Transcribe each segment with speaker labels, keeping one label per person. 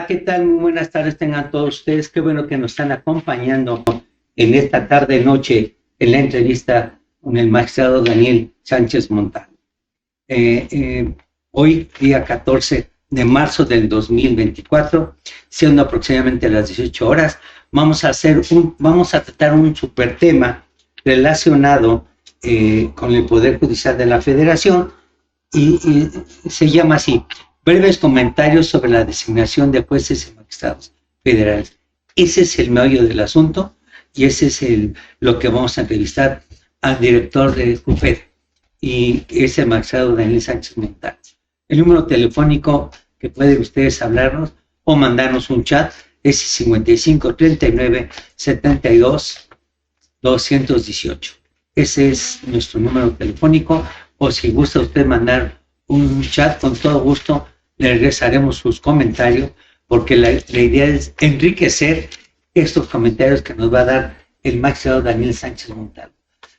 Speaker 1: Hola, ¿qué tal? Muy buenas tardes tengan todos ustedes. Qué bueno que nos están acompañando en esta tarde-noche en la entrevista con el magistrado Daniel Sánchez Montano. Hoy, día 14 de marzo del 2024, siendo aproximadamente las 18 horas, vamos a tratar un super tema relacionado con el Poder Judicial de la Federación y se llama así: breves comentarios sobre la designación de jueces y magistrados federales. Ese es el meollo del asunto y ese es lo que vamos a entrevistar al director de JUFED, y es el magistrado Daniel Sánchez Montano. El número telefónico que pueden ustedes hablarnos o mandarnos un chat es 55 39 72 218. Ese es nuestro número telefónico, o si gusta usted mandar un chat, con todo gusto le regresaremos sus comentarios, porque la idea es enriquecer estos comentarios que nos va a dar el magistrado Daniel Sánchez Montano.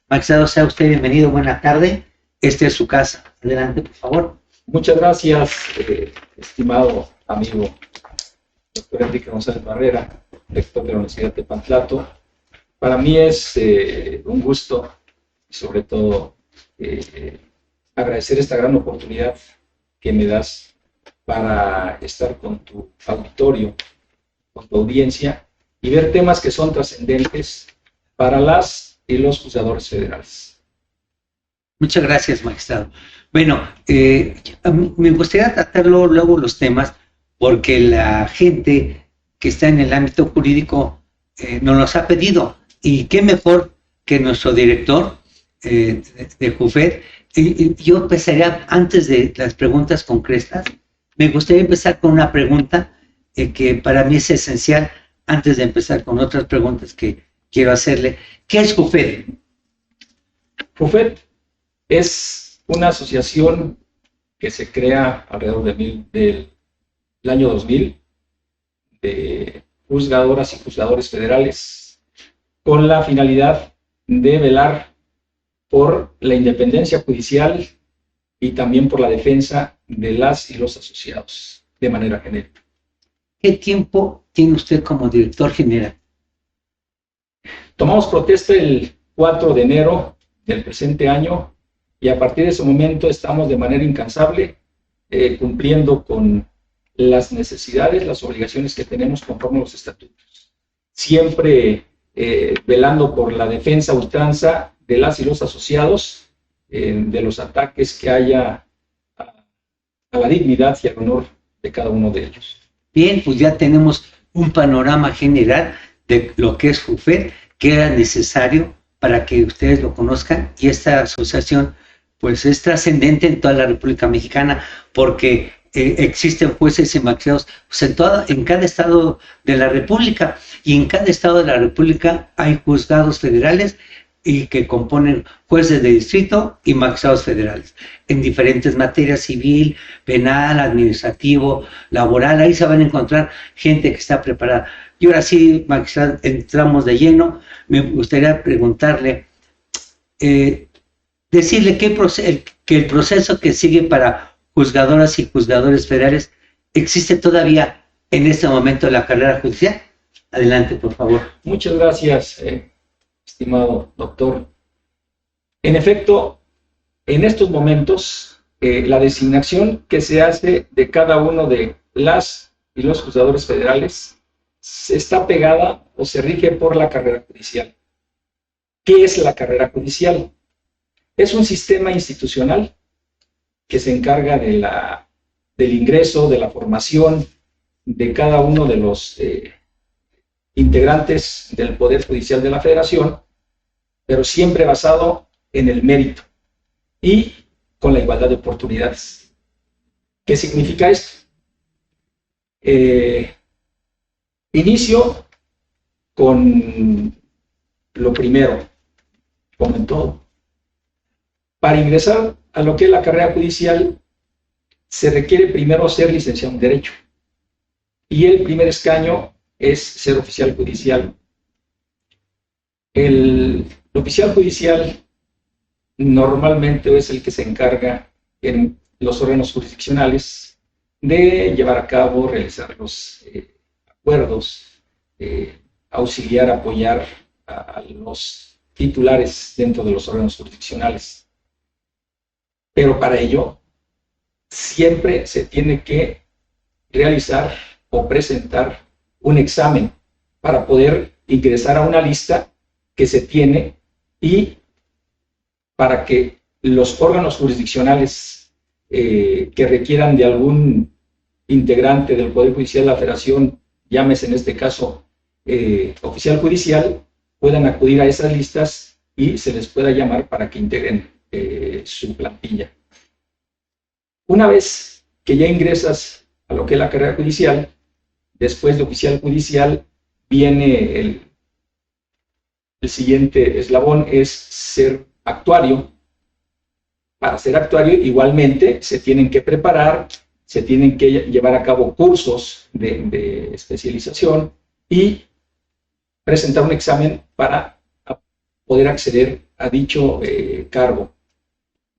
Speaker 1: Magistrado, sea usted bienvenido, buena tarde, esta es su casa, adelante por favor.
Speaker 2: Muchas gracias, estimado amigo doctor Enrique González Barrera, rector de la Universidad de Tepantlato. Para mí es un gusto y sobre todo agradecer esta gran oportunidad que me das para estar con tu auditorio, con tu audiencia, y ver temas que son trascendentes para las y los juzgadores federales.
Speaker 1: Muchas gracias, magistrado. Bueno, me gustaría tratar luego los temas, porque la gente que está en el ámbito jurídico nos los ha pedido, y qué mejor que nuestro director de JUFED. Yo empezaría, antes de las preguntas concretas, me gustaría empezar con una pregunta que para mí es esencial, antes de empezar con otras preguntas que quiero hacerle. ¿Qué es JUFED?
Speaker 2: JUFED es una asociación que se crea alrededor del año 2000 de juzgadoras y juzgadores federales, con la finalidad de velar por la independencia judicial y también por la defensa de las y los asociados de manera genérica.
Speaker 1: ¿Qué tiempo tiene usted como director general?
Speaker 2: Tomamos protesta el 4 de enero del presente año, y a partir de ese momento estamos de manera incansable cumpliendo con las necesidades, las obligaciones que tenemos conforme a los estatutos. Siempre velando por la defensa a ultranza de las y los asociados, de los ataques que haya a la dignidad y al honor de cada uno de ellos.
Speaker 1: Bien, pues ya tenemos un panorama general de lo que es JUFED, que era necesario para que ustedes lo conozcan, y esta asociación pues es trascendente en toda la República Mexicana, porque existen jueces y magistrados pues, en cada estado de la República, y en cada estado de la República hay juzgados federales y que componen jueces de distrito y magistrados federales en diferentes materias: civil, penal, administrativo, laboral. Ahí se van a encontrar gente que está preparada. Y ahora sí, magistrado, entramos de lleno. Me gustaría preguntarle, decirle que el proceso que sigue para juzgadoras y juzgadores federales existe todavía en este momento en la carrera judicial. Adelante, por favor.
Speaker 2: Muchas gracias, estimado doctor. En efecto, en estos momentos, la designación que se hace de cada uno de las y los juzgadores federales está pegada o se rige por la carrera judicial. ¿Qué es la carrera judicial? Es un sistema institucional que se encarga del ingreso, de la formación de cada uno de los integrantes del Poder Judicial de la Federación, pero siempre basado en el mérito y con la igualdad de oportunidades. ¿Qué significa esto? Inicio con lo primero, como en todo. Para ingresar a lo que es la carrera judicial, se requiere primero ser licenciado en Derecho, y el primer escaño es ser oficial judicial. El oficial judicial normalmente es el que se encarga en los órganos jurisdiccionales de llevar a cabo, realizar los acuerdos, auxiliar, apoyar a los titulares dentro de los órganos jurisdiccionales. Pero para ello siempre se tiene que realizar o presentar un examen para poder ingresar a una lista que se tiene y para que los órganos jurisdiccionales que requieran de algún integrante del Poder Judicial de la Federación, llámese en este caso oficial judicial, puedan acudir a esas listas y se les pueda llamar para que integren su plantilla. Una vez que ya ingresas a lo que es la carrera judicial, después de oficial judicial viene el siguiente eslabón, es ser actuario. Para ser actuario igualmente se tienen que preparar, se tienen que llevar a cabo cursos de especialización y presentar un examen para poder acceder a dicho cargo.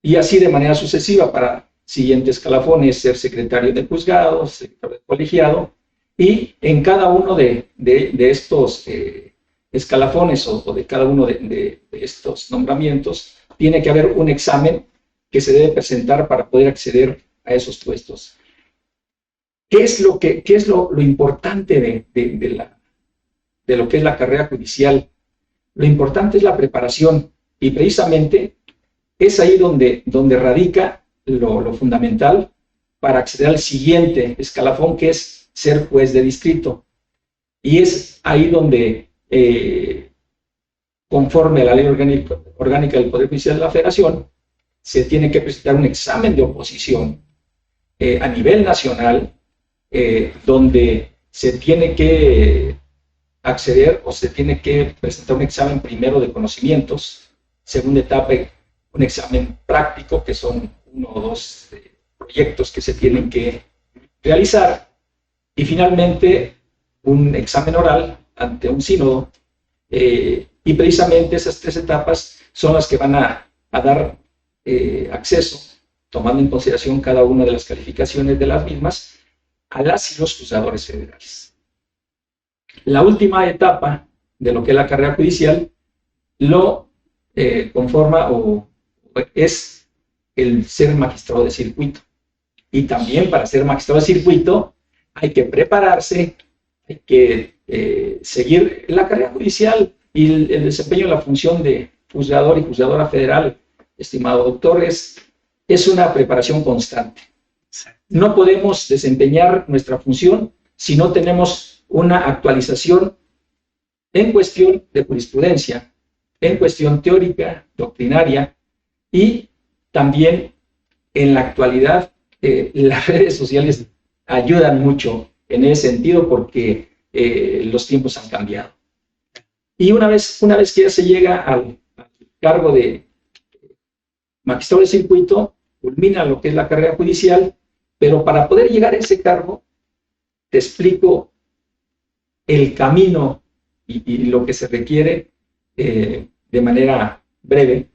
Speaker 2: Y así de manera sucesiva para siguientes escalafones, ser secretario de juzgado, secretario de colegiado, y en cada uno de estos escalafones o de cada uno de estos nombramientos tiene que haber un examen que se debe presentar para poder acceder a esos puestos. ¿Qué es lo importante de lo que es la carrera judicial? Lo importante es la preparación y precisamente es ahí donde radica lo fundamental para acceder al siguiente escalafón, que es ser juez de distrito. Y es ahí donde, conforme a la ley orgánica del Poder Judicial de la Federación, se tiene que presentar un examen de oposición a nivel nacional, donde se tiene que acceder o se tiene que presentar un examen primero de conocimientos, segunda etapa un examen práctico, que son 1 o 2 proyectos que se tienen que realizar, y finalmente un examen oral ante un sínodo, y precisamente esas 3 etapas son las que van a dar acceso, tomando en consideración cada una de las calificaciones de las mismas, a las y los juzgadores federales. La última etapa de lo que es la carrera judicial lo conforma o es el ser magistrado de circuito. Y también para ser magistrado de circuito hay que prepararse, hay que seguir la carrera judicial y el desempeño de la función de juzgador y juzgadora federal, estimado doctor, es una preparación constante. No podemos desempeñar nuestra función si no tenemos una actualización en cuestión de jurisprudencia, en cuestión teórica, doctrinaria, y también en la actualidad las redes sociales ayudan mucho en ese sentido porque los tiempos han cambiado. Y una vez que ya se llega al cargo de magistrado de circuito, culmina lo que es la carrera judicial, pero para poder llegar a ese cargo, te explico el camino y lo que se requiere de manera breve.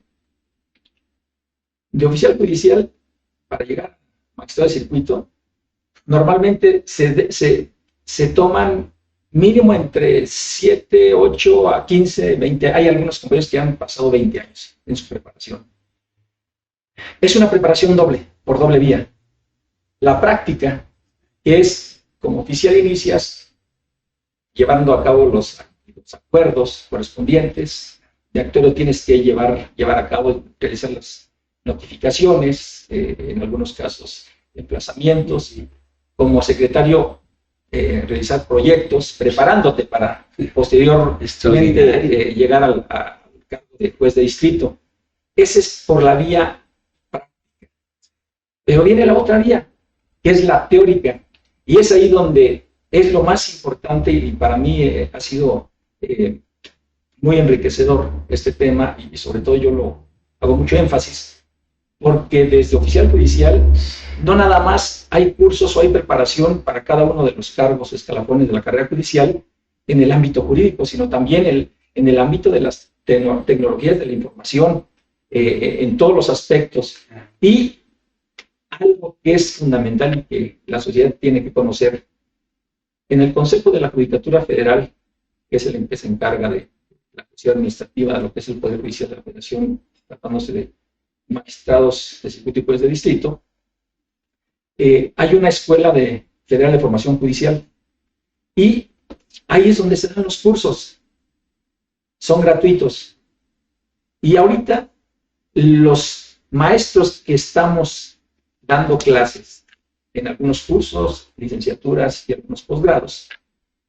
Speaker 2: De oficial judicial, para llegar a magistrado de circuito, normalmente se toman mínimo entre 7, 8 a 15, 20, hay algunos compañeros que han pasado 20 años en su preparación. Es una preparación doble, por doble vía. La práctica, que es como oficial inicias llevando a cabo los acuerdos correspondientes. De actuario tienes que llevar a cabo, realizar las notificaciones, en algunos casos emplazamientos, como secretario realizar proyectos, preparándote para posteriormente llegar al cargo de juez de distrito. Ese es por la vía práctica. Pero viene la otra vía, que es la teórica, y es ahí donde es lo más importante y para mí ha sido muy enriquecedor este tema, y sobre todo yo lo hago mucho énfasis, porque desde oficial judicial no nada más hay cursos o hay preparación para cada uno de los cargos escalafones de la carrera judicial en el ámbito jurídico, sino también en el ámbito de las tecnologías de la información, en todos los aspectos. Y algo que es fundamental y que la sociedad tiene que conocer. En el Consejo de la Judicatura Federal, que es el que se encarga de la gestión administrativa de lo que es el Poder Judicial de la Federación, tratándose de magistrados de circuito y jueces de distrito, hay una escuela federal de formación judicial y ahí es donde se dan los cursos. Son gratuitos. Y ahorita los maestros que estamos dando clases en algunos cursos, licenciaturas y algunos posgrados,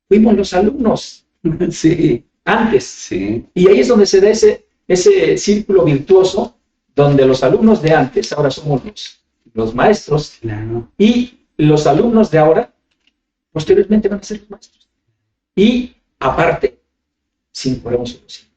Speaker 2: fuimos los alumnos. Sí, antes.
Speaker 1: Sí.
Speaker 2: Y ahí es donde se da ese círculo virtuoso, donde los alumnos de antes ahora somos los maestros,
Speaker 1: Claro.
Speaker 2: y los alumnos de ahora posteriormente van a ser los maestros. Y aparte, sin cobramos solución.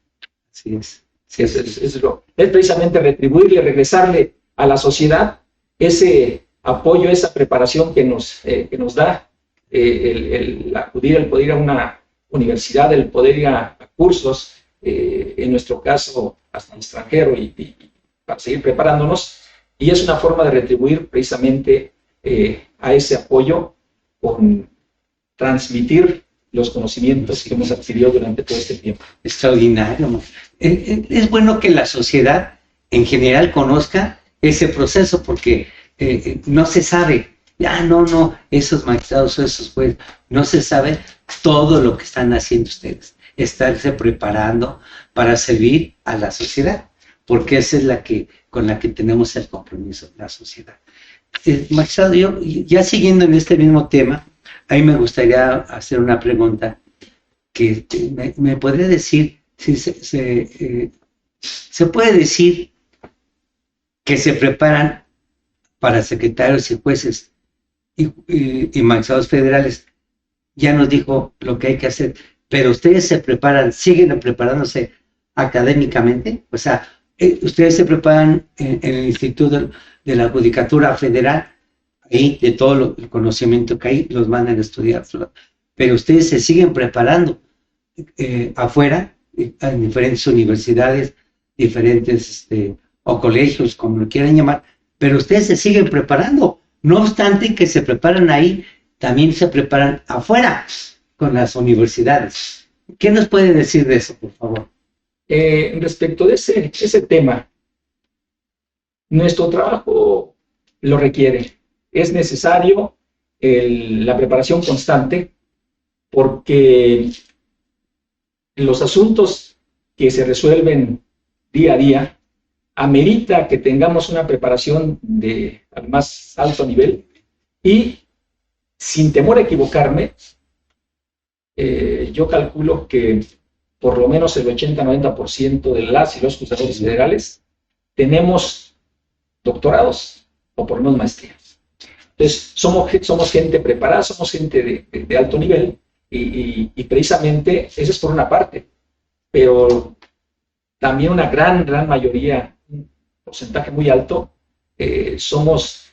Speaker 1: Así es.
Speaker 2: Sí, es precisamente retribuirle, regresarle a la sociedad ese apoyo, esa preparación que nos da el acudir, el poder ir a una universidad, el poder ir a cursos, en nuestro caso hasta el extranjero, y para seguir preparándonos. Y es una forma de retribuir precisamente a ese apoyo con transmitir los conocimientos que hemos adquirido durante todo este tiempo.
Speaker 1: Extraordinario. Es bueno que la sociedad en general conozca ese proceso, porque no se sabe, no, esos magistrados o esos jueces, no se sabe todo lo que están haciendo ustedes, estarse preparando para servir a la sociedad, porque esa es con la que tenemos el compromiso, la sociedad. Magistrado, yo ya siguiendo en este mismo tema, a mí me gustaría hacer una pregunta que me podría decir, si se puede decir que se preparan para secretarios y jueces y magistrados federales. Ya nos dijo lo que hay que hacer, pero ustedes se preparan, siguen preparándose académicamente, o sea, ustedes se preparan en el Instituto de la Judicatura Federal, ahí de todo el conocimiento que hay, los mandan a estudiar, pero ustedes se siguen preparando afuera, en diferentes universidades, diferentes o colegios, como lo quieran llamar, pero ustedes se siguen preparando. No obstante que se preparan ahí, también se preparan afuera con las universidades. ¿Qué nos puede decir de eso, por favor?
Speaker 2: Respecto de ese tema, nuestro trabajo lo requiere. Es necesario la preparación constante, porque los asuntos que se resuelven día a día amerita que tengamos una preparación al más alto nivel, y sin temor a equivocarme, yo calculo que por lo menos el 80-90% de las y los juzgadores federales tenemos doctorados o por lo menos maestrías. Entonces, somos gente preparada, somos gente de alto nivel, y precisamente eso es por una parte, pero también una gran mayoría, un porcentaje muy alto, somos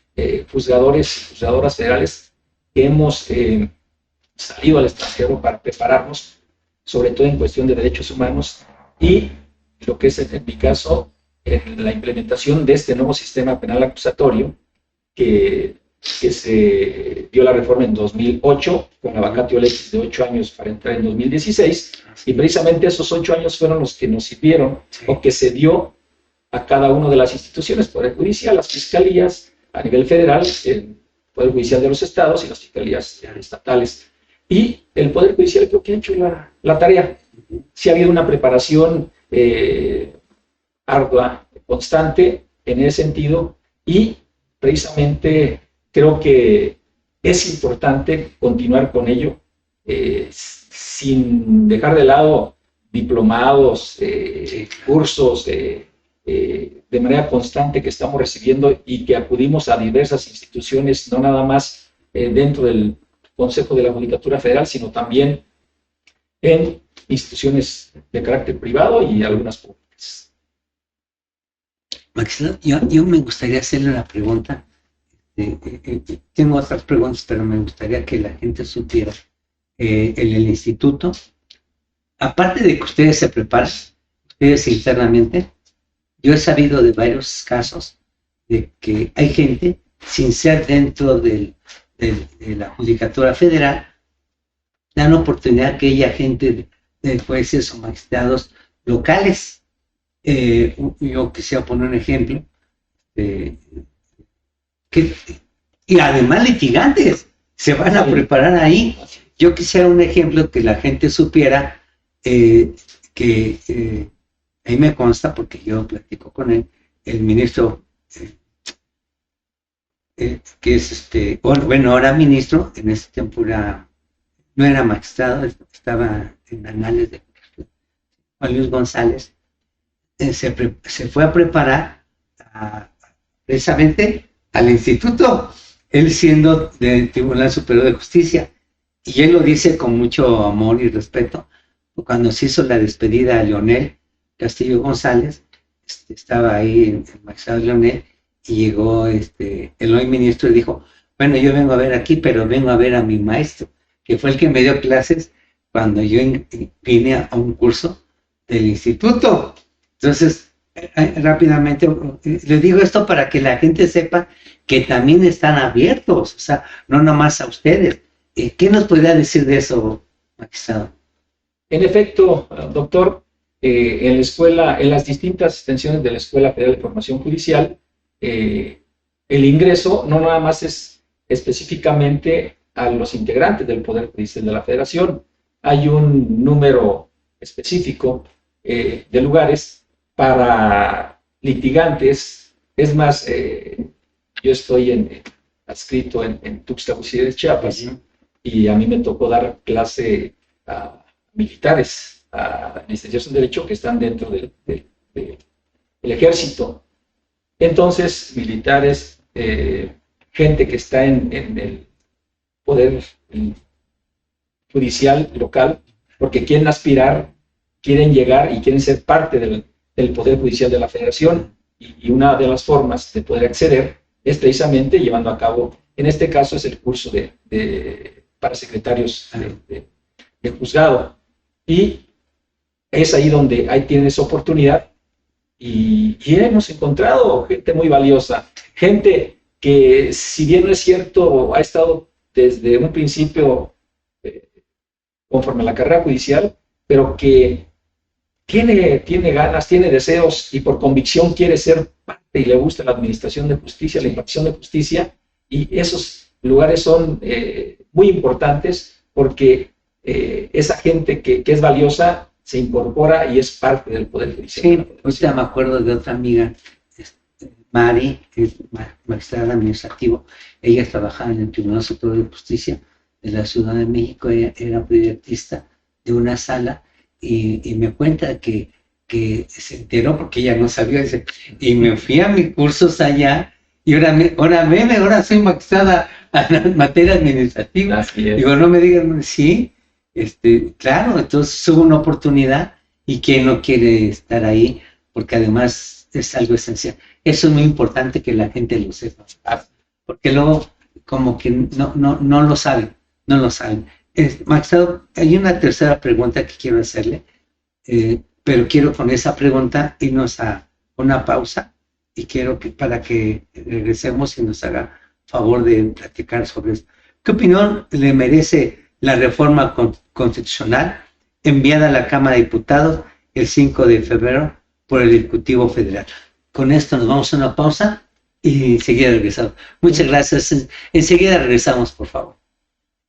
Speaker 2: juzgadores y juzgadoras federales que hemos salido al extranjero para prepararnos, sobre todo en cuestión de derechos humanos, y lo que es en mi caso, en la implementación de este nuevo sistema penal acusatorio, que se dio la reforma en 2008, con la vacatio legis de 8 años para entrar en 2016, y precisamente esos 8 años fueron los que nos sirvieron, o que se dio a cada una de las instituciones, Poder Judicial, las fiscalías a nivel federal, el Poder Judicial de los estados y las fiscalías estatales. Y el Poder Judicial creo que ha hecho la tarea. Sí ha habido una preparación ardua, constante en ese sentido, y precisamente creo que es importante continuar con ello, sin dejar de lado diplomados, cursos de manera constante que estamos recibiendo, y que acudimos a diversas instituciones, no nada más dentro del Consejo de la Judicatura Federal, sino también en instituciones de carácter privado y algunas públicas.
Speaker 1: Maxilo, yo me gustaría hacerle una pregunta. Tengo otras preguntas, pero me gustaría que la gente supiera. En el instituto, aparte de que ustedes se preparan, ustedes internamente, yo he sabido de varios casos de que hay gente sin ser dentro de la Judicatura Federal, dan oportunidad que haya gente de jueces o magistrados locales. Yo quisiera poner un ejemplo, y además litigantes se van a preparar ahí. Yo quisiera un ejemplo que la gente supiera, que ahí me consta, porque yo platico con él, el ministro, que es bueno, ahora ministro, en ese tiempo no era magistrado, estaba en anales de Juan Luis González, se fue a preparar precisamente al instituto, él siendo del Tribunal Superior de Justicia, y él lo dice con mucho amor y respeto. Cuando se hizo la despedida a Leonel Castillo González, estaba ahí el magistrado Leonel, y llegó el hoy ministro y dijo, bueno, yo vengo a ver aquí, pero vengo a ver a mi maestro, que fue el que me dio clases cuando yo vine a un curso del instituto. Entonces, rápidamente, les digo esto para que la gente sepa que también están abiertos, o sea, no nomás a ustedes. ¿Qué nos podría decir de eso, magistrado?
Speaker 2: En efecto, doctor, en la escuela, en las distintas extensiones de la Escuela Federal de Formación Judicial, el ingreso no nada más es específicamente a los integrantes del Poder Judicial de la Federación. Hay un número específico de lugares para litigantes. Es más, yo estoy adscrito en Tuxtla Gutiérrez, Chiapas, y a mí me tocó dar clase a militares, a licenciados en Derecho que están dentro del ejército. Entonces, militares, gente que está en el poder judicial local, porque quieren aspirar, quieren llegar y quieren ser parte del poder judicial de la Federación, y una de las formas de poder acceder es precisamente llevando a cabo, en este caso es el curso para secretarios de juzgado, y es ahí donde tienen esa oportunidad. Y hemos encontrado gente muy valiosa, gente que, si bien no es cierto, ha estado desde un principio conforme a la carrera judicial, pero que tiene ganas, tiene deseos y por convicción quiere ser parte y le gusta la administración de justicia, la impartición de justicia, y esos lugares son muy importantes porque esa gente que es valiosa se incorpora y es parte del Poder Judicial.
Speaker 1: Sí, ahorita me acuerdo de otra amiga, Mari, que es magistrada administrativa. Ella trabajaba en el Tribunal Superior de Justicia de la Ciudad de México. Ella era proyectista de una sala y me cuenta que se enteró porque ella no sabía, y me fui a mis cursos allá y ahora soy magistrada en materia administrativa. Digo, no me digan, sí. Claro, entonces hubo una oportunidad, y quién no quiere estar ahí, porque además es algo esencial. Eso es muy importante que la gente lo sepa, porque luego como que no lo saben, Magistrado, hay una tercera pregunta que quiero hacerle, pero quiero con esa pregunta irnos a una pausa, y quiero para que regresemos y nos haga favor de platicar sobre esto. ¿Qué opinión le merece la reforma constitucional enviada a la Cámara de Diputados el 5 de febrero por el Ejecutivo Federal? Con esto nos vamos a una pausa y enseguida regresamos. Muchas gracias. Enseguida regresamos, por favor.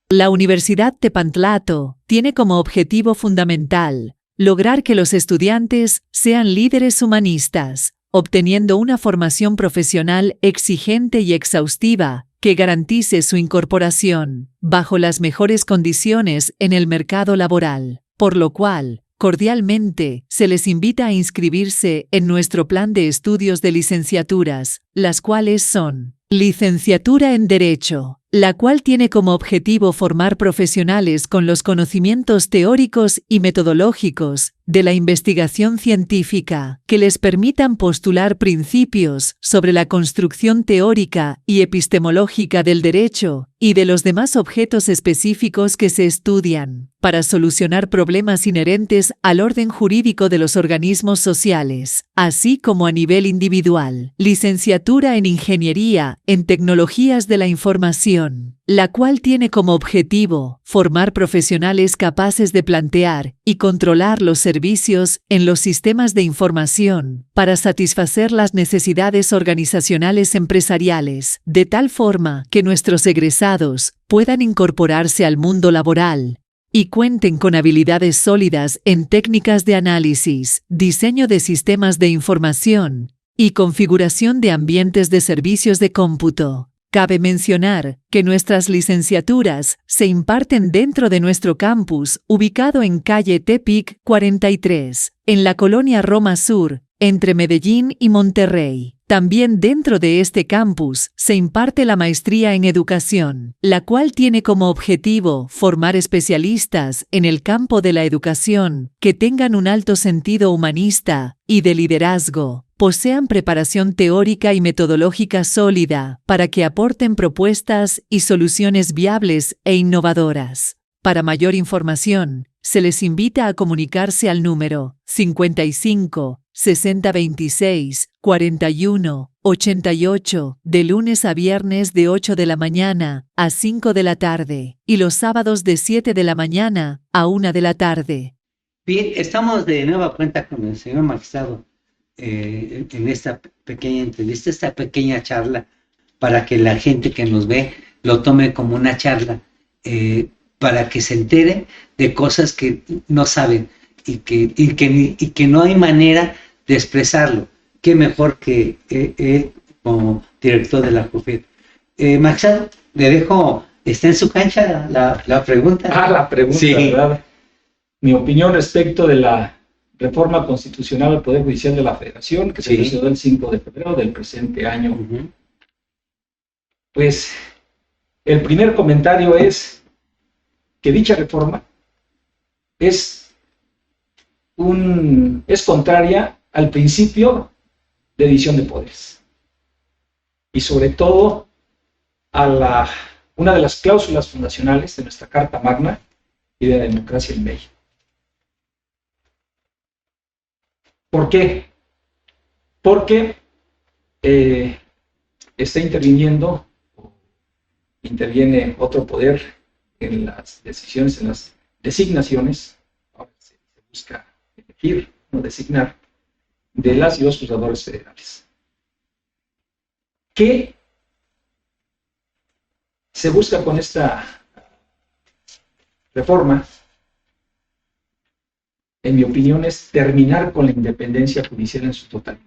Speaker 3: La Universidad Tepantlato tiene como objetivo fundamental lograr que los estudiantes sean líderes humanistas, obteniendo una formación profesional exigente y exhaustiva que garantice su incorporación bajo las mejores condiciones en el mercado laboral, por lo cual, cordialmente, se les invita a inscribirse en nuestro plan de estudios de licenciaturas, las cuales son: Licenciatura en Derecho, la cual tiene como objetivo formar profesionales con los conocimientos teóricos y metodológicos de la investigación científica que les permitan postular principios sobre la construcción teórica y epistemológica del derecho y de los demás objetos específicos que se estudian, para solucionar problemas inherentes al orden jurídico de los organismos sociales, así como a nivel individual. Licenciatura en Ingeniería en Tecnologías de la Información, la cual tiene como objetivo formar profesionales capaces de plantear y controlar los servicios en los sistemas de información para satisfacer las necesidades organizacionales empresariales, de tal forma que nuestros egresados puedan incorporarse al mundo laboral y cuenten con habilidades sólidas en técnicas de análisis, diseño de sistemas de información y configuración de ambientes de servicios de cómputo. Cabe mencionar que nuestras licenciaturas se imparten dentro de nuestro campus, ubicado en calle Tepic 43, en la colonia Roma Sur, entre Medellín y Monterrey. También dentro de este campus se imparte la maestría en educación, la cual tiene como objetivo formar especialistas en el campo de la educación que tengan un alto sentido humanista y de liderazgo, posean preparación teórica y metodológica sólida para que aporten propuestas y soluciones viables e innovadoras. Para mayor información, se les invita a comunicarse al número 55 6026 41 88 de lunes a viernes de 8 de la mañana a 5 de la tarde y los sábados de 7 de la mañana a 1 de la tarde.
Speaker 1: Bien, estamos de nueva cuenta con el señor magistrado en esta pequeña entrevista, esta pequeña charla, para que la gente que nos ve lo tome como una charla, para que se entere de cosas que no saben y que no hay manera de expresarlo. Qué mejor que como director de la COFED. Magistrado, le dejo, está en su cancha la pregunta.
Speaker 2: La pregunta,
Speaker 1: sí.
Speaker 2: ¿Verdad? Mi opinión respecto de la reforma constitucional al Poder Judicial de la Federación, que se realizó el 5 de febrero del presente año.
Speaker 1: Uh-huh.
Speaker 2: Pues el primer comentario es que dicha reforma es contraria al principio de división de poderes y sobre todo a una de las cláusulas fundacionales de nuestra Carta Magna y de la democracia en México. ¿Por qué? Porque está interviene otro poder en las decisiones, en las designaciones. Ahora se busca elegir, no designar, de las y los juzgadores federales. ¿Qué se busca con esta reforma? En mi opinión, es terminar con la independencia judicial en su totalidad.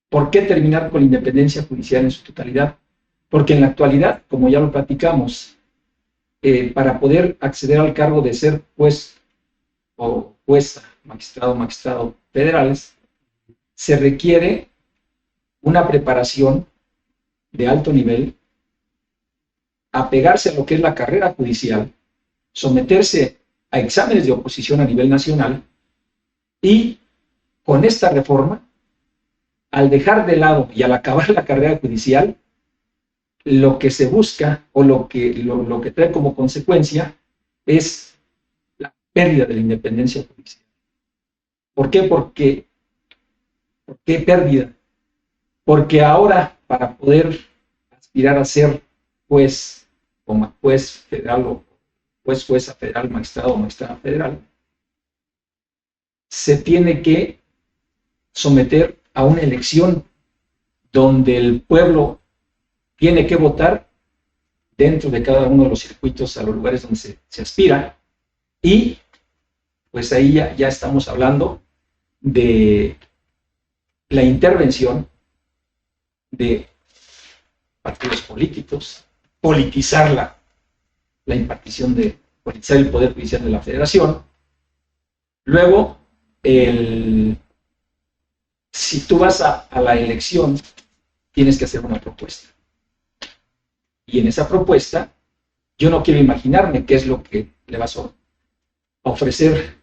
Speaker 2: ¿Por qué terminar con la independencia judicial en su totalidad? Porque en la actualidad, como ya lo platicamos, para poder acceder al cargo de ser juez o jueza, magistrado federales, se requiere una preparación de alto nivel, apegarse a lo que es la carrera judicial, someterse a exámenes de oposición a nivel nacional y con esta reforma, al dejar de lado y al acabar la carrera judicial, lo que se busca o lo que trae como consecuencia es la pérdida de la independencia judicial. ¿Por qué? ¿Por qué pérdida? Porque ahora, para poder aspirar a ser juez, como juez federal o jueza federal, magistrado o magistrada federal, se tiene que someter a una elección donde el pueblo tiene que votar dentro de cada uno de los circuitos a los lugares donde se aspira, y pues ahí ya estamos hablando de la intervención de partidos políticos, politizar politizar el Poder Judicial de la Federación. Luego, si tú vas a la elección, tienes que hacer una propuesta. Y en esa propuesta, yo no quiero imaginarme qué es lo que le vas a ofrecer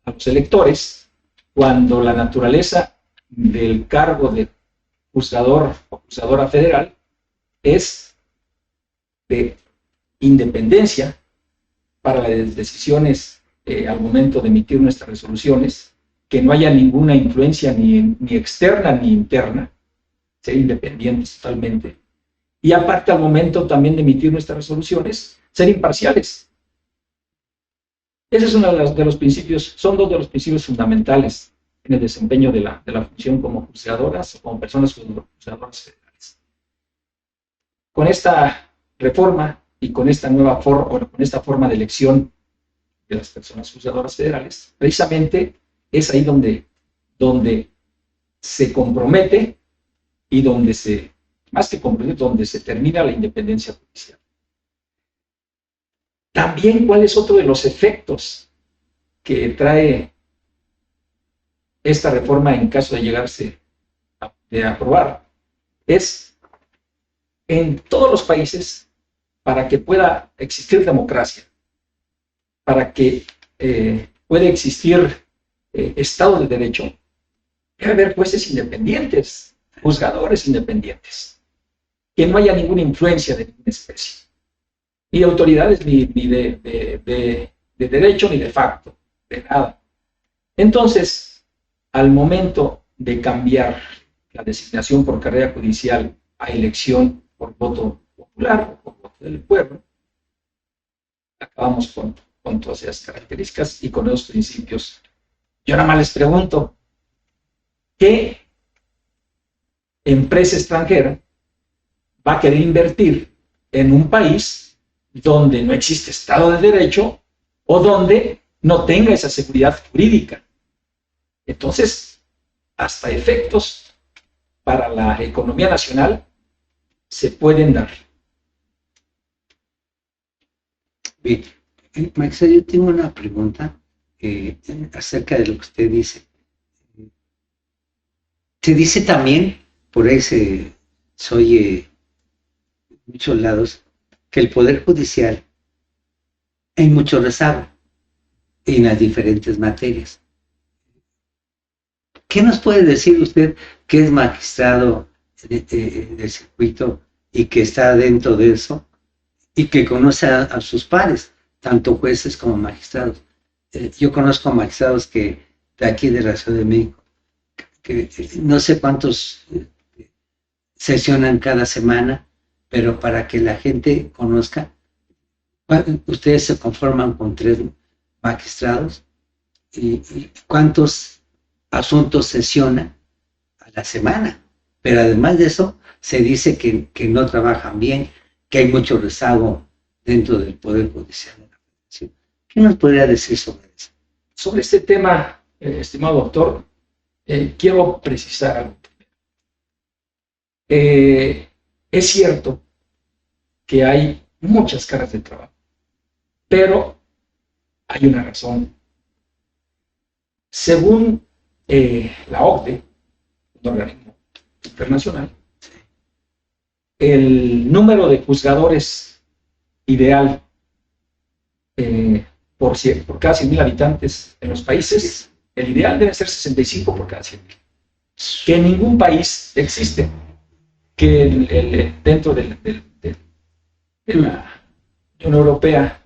Speaker 2: a los electores cuando la naturaleza del cargo de juzgador o juzgadora federal es de independencia para las decisiones al momento de emitir nuestras resoluciones, que no haya ninguna influencia ni externa ni interna, ser independientes totalmente. Y aparte, al momento también de emitir nuestras resoluciones, ser imparciales. Ese es uno de los principios, son dos de los principios fundamentales en el desempeño de la función como juzgadoras o como personas juzgadoras federales. Con esta reforma y con esta nueva forma, con esta forma de elección de las personas juzgadoras federales, precisamente es ahí donde se compromete y más que compromete, donde se termina la independencia judicial. También, ¿cuál es otro de los efectos que trae esta reforma en caso de llegarse de aprobar? Es en todos los países, para que pueda existir democracia, para que pueda existir Estado de Derecho, debe haber jueces independientes, juzgadores independientes, que no haya ninguna influencia de ninguna especie, ni de autoridades, ni de derecho, ni de facto, de nada. Entonces, al momento de cambiar la designación por carrera judicial a elección por voto popular o por voto del pueblo, acabamos con todas esas características y con esos principios. Yo nada más les pregunto, ¿qué empresa extranjera va a querer invertir en un país donde no existe Estado de Derecho o donde no tenga esa seguridad jurídica? Entonces, hasta efectos para la economía nacional se pueden dar.
Speaker 1: Bien, Maxa, yo tengo una pregunta acerca de lo que usted dice. Se dice también, por ahí se oye en muchos lados, que el Poder Judicial hay mucho rezago en las diferentes materias. ¿Qué nos puede decir usted que es magistrado del circuito y que está dentro de eso y que conoce a sus pares, tanto jueces como magistrados? Yo conozco magistrados de aquí de la Ciudad de México, que no sé cuántos sesionan cada semana, pero para que la gente conozca, ustedes se conforman con 3 magistrados y cuántos asuntos sesionan a la semana. Pero además de eso, se dice que no trabajan bien, que hay mucho rezago dentro del Poder Judicial de la Federación. ¿Qué nos podría decir sobre eso?
Speaker 2: Sobre este tema, estimado doctor, quiero precisar algo. Es cierto que hay muchas caras de trabajo, pero hay una razón. Según la OCDE, un organismo internacional, el número de juzgadores ideal por cada 100,000 habitantes en los países, el ideal debe ser 65 por cada 100,000. Que en ningún país existe, que dentro de la Unión Europea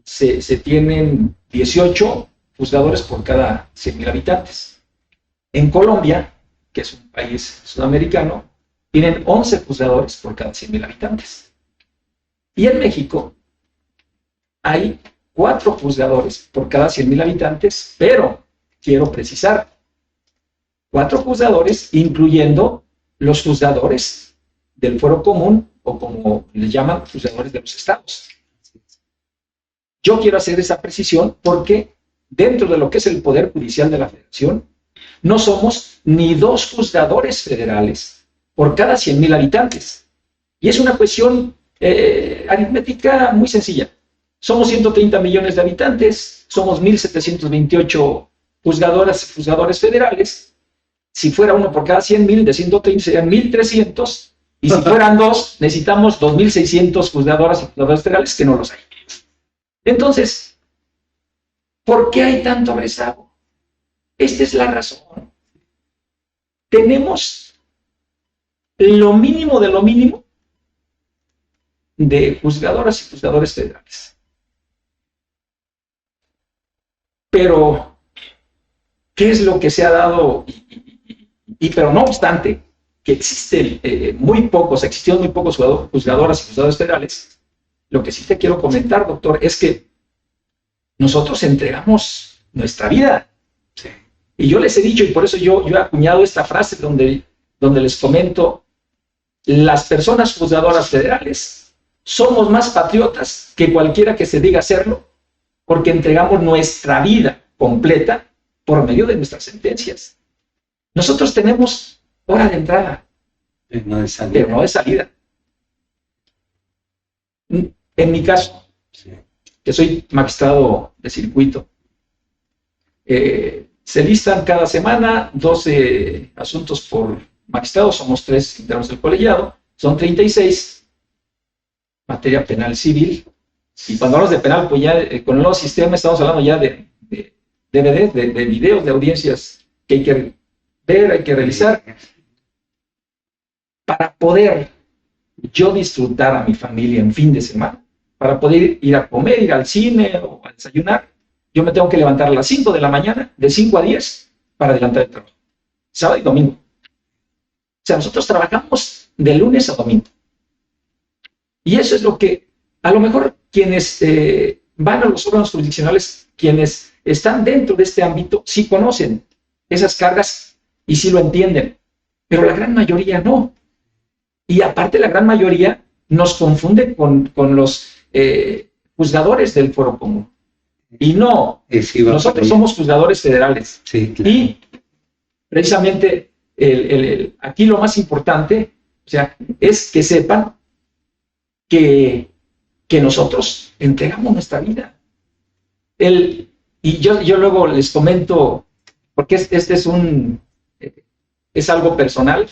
Speaker 2: se tienen 18 juzgadores por cada 100,000 habitantes. En Colombia, que es un país sudamericano, tienen 11 juzgadores por cada 100,000 habitantes. Y en México hay 4 juzgadores por cada 100,000 habitantes, pero quiero precisar, 4 juzgadores incluyendo los juzgadores del fuero común, o como les llaman, juzgadores de los estados. Yo quiero hacer esa precisión porque dentro de lo que es el Poder Judicial de la Federación, no somos ni 2 juzgadores federales por cada 100,000 habitantes. Y es una cuestión aritmética muy sencilla. Somos 130 millones de habitantes, somos 1,728 juzgadores federales. Si fuera uno por cada 100,000, de 130 serían 1,300. Y si fueran 2, necesitamos 2,600 juzgadoras y juzgadores federales, que no los hay. Entonces, ¿por qué hay tanto rezago? Esta es la razón. Tenemos lo mínimo de lo mínimo de juzgadoras y juzgadores federales. Pero, ¿qué es lo que se ha dado? Pero no obstante, que existieron muy pocos juzgadoras y juzgadores federales, lo que sí te quiero comentar, doctor, es que nosotros entregamos nuestra vida.
Speaker 1: Sí.
Speaker 2: Y yo les he dicho, y por eso yo he acuñado esta frase donde les comento, las personas juzgadoras federales somos más patriotas que cualquiera que se diga serlo, porque entregamos nuestra vida completa por medio de nuestras sentencias. Nosotros tenemos hora de entrada,
Speaker 1: pero no de salida.
Speaker 2: En mi caso,
Speaker 1: Sí.
Speaker 2: que soy magistrado de circuito, se listan cada semana 12 asuntos por magistrado, somos 3 internos del colegiado, son 36, materia penal civil, y cuando hablamos de penal, pues ya con el nuevo sistema estamos hablando ya de DVD, de videos, de audiencias que hay que ver, hay que realizar, para poder yo disfrutar a mi familia en fin de semana, para poder ir a comer, ir al cine o a desayunar. Yo me tengo que levantar a las 5 de la mañana, de 5 a 10, para adelantar el trabajo. Sábado y domingo. O sea, nosotros trabajamos de lunes a domingo. Y eso es lo que, a lo mejor, quienes van a los órganos jurisdiccionales, quienes están dentro de este ámbito, sí conocen esas cargas y sí lo entienden. Pero la gran mayoría no. Y aparte, la gran mayoría nos confunde con los juzgadores del Foro Común. Y no, nosotros somos juzgadores federales.
Speaker 1: Sí, claro.
Speaker 2: Y precisamente aquí lo más importante, o sea, es que sepan que nosotros entregamos nuestra vida. Y yo luego les comento, porque este es algo personal.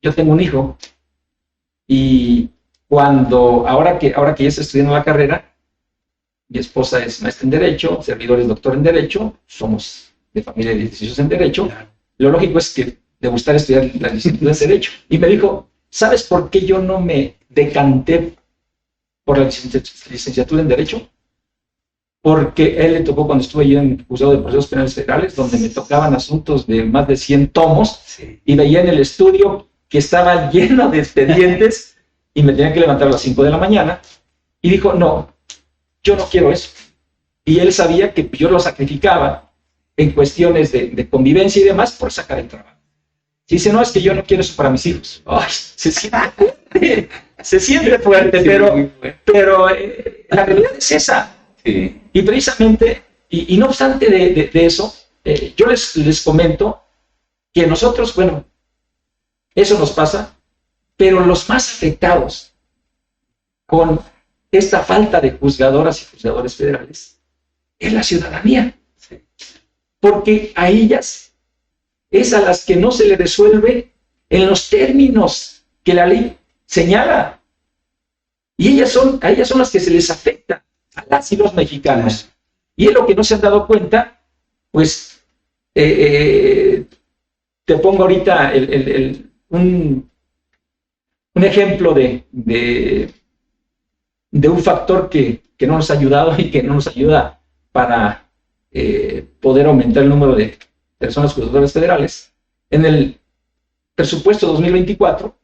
Speaker 2: Yo tengo un hijo y ahora que ya está estudiando la carrera, mi esposa es maestra en Derecho, servidor es doctor en Derecho, somos de familia de licenciados en Derecho. Lo lógico es que le gustara estudiar la licenciatura en Derecho. Y me dijo, ¿sabes por qué yo no me decanté por la licenciatura en Derecho? Porque él le tocó cuando estuve yo en el Juzgado de Procesos Penales Federales, donde me tocaban asuntos de más de 100 tomos,
Speaker 1: Sí.
Speaker 2: y veía en el estudio que estaba lleno de expedientes y me tenía que levantar a las 5 de la mañana. Y dijo, no, yo no quiero eso. Y él sabía que yo lo sacrificaba en cuestiones de convivencia y demás por sacar el trabajo. Y dice, no, es que yo no quiero eso para mis hijos. Ay, se siente fuerte, pero la realidad es esa.
Speaker 1: Sí.
Speaker 2: Y precisamente, y no obstante de eso, yo les comento que nosotros, bueno, eso nos pasa, pero los más afectados con esta falta de juzgadoras y juzgadores federales es la ciudadanía.
Speaker 1: Sí.
Speaker 2: Porque a ellas es a las que no se le resuelve en los términos que la ley señala. Y a ellas son las que se les afecta, a las y los mexicanos. Y es lo que no se han dado cuenta, pues te pongo ahorita un ejemplo de un factor que no nos ha ayudado y que no nos ayuda para poder aumentar el número de personas juzgadoras federales. En el presupuesto 2024,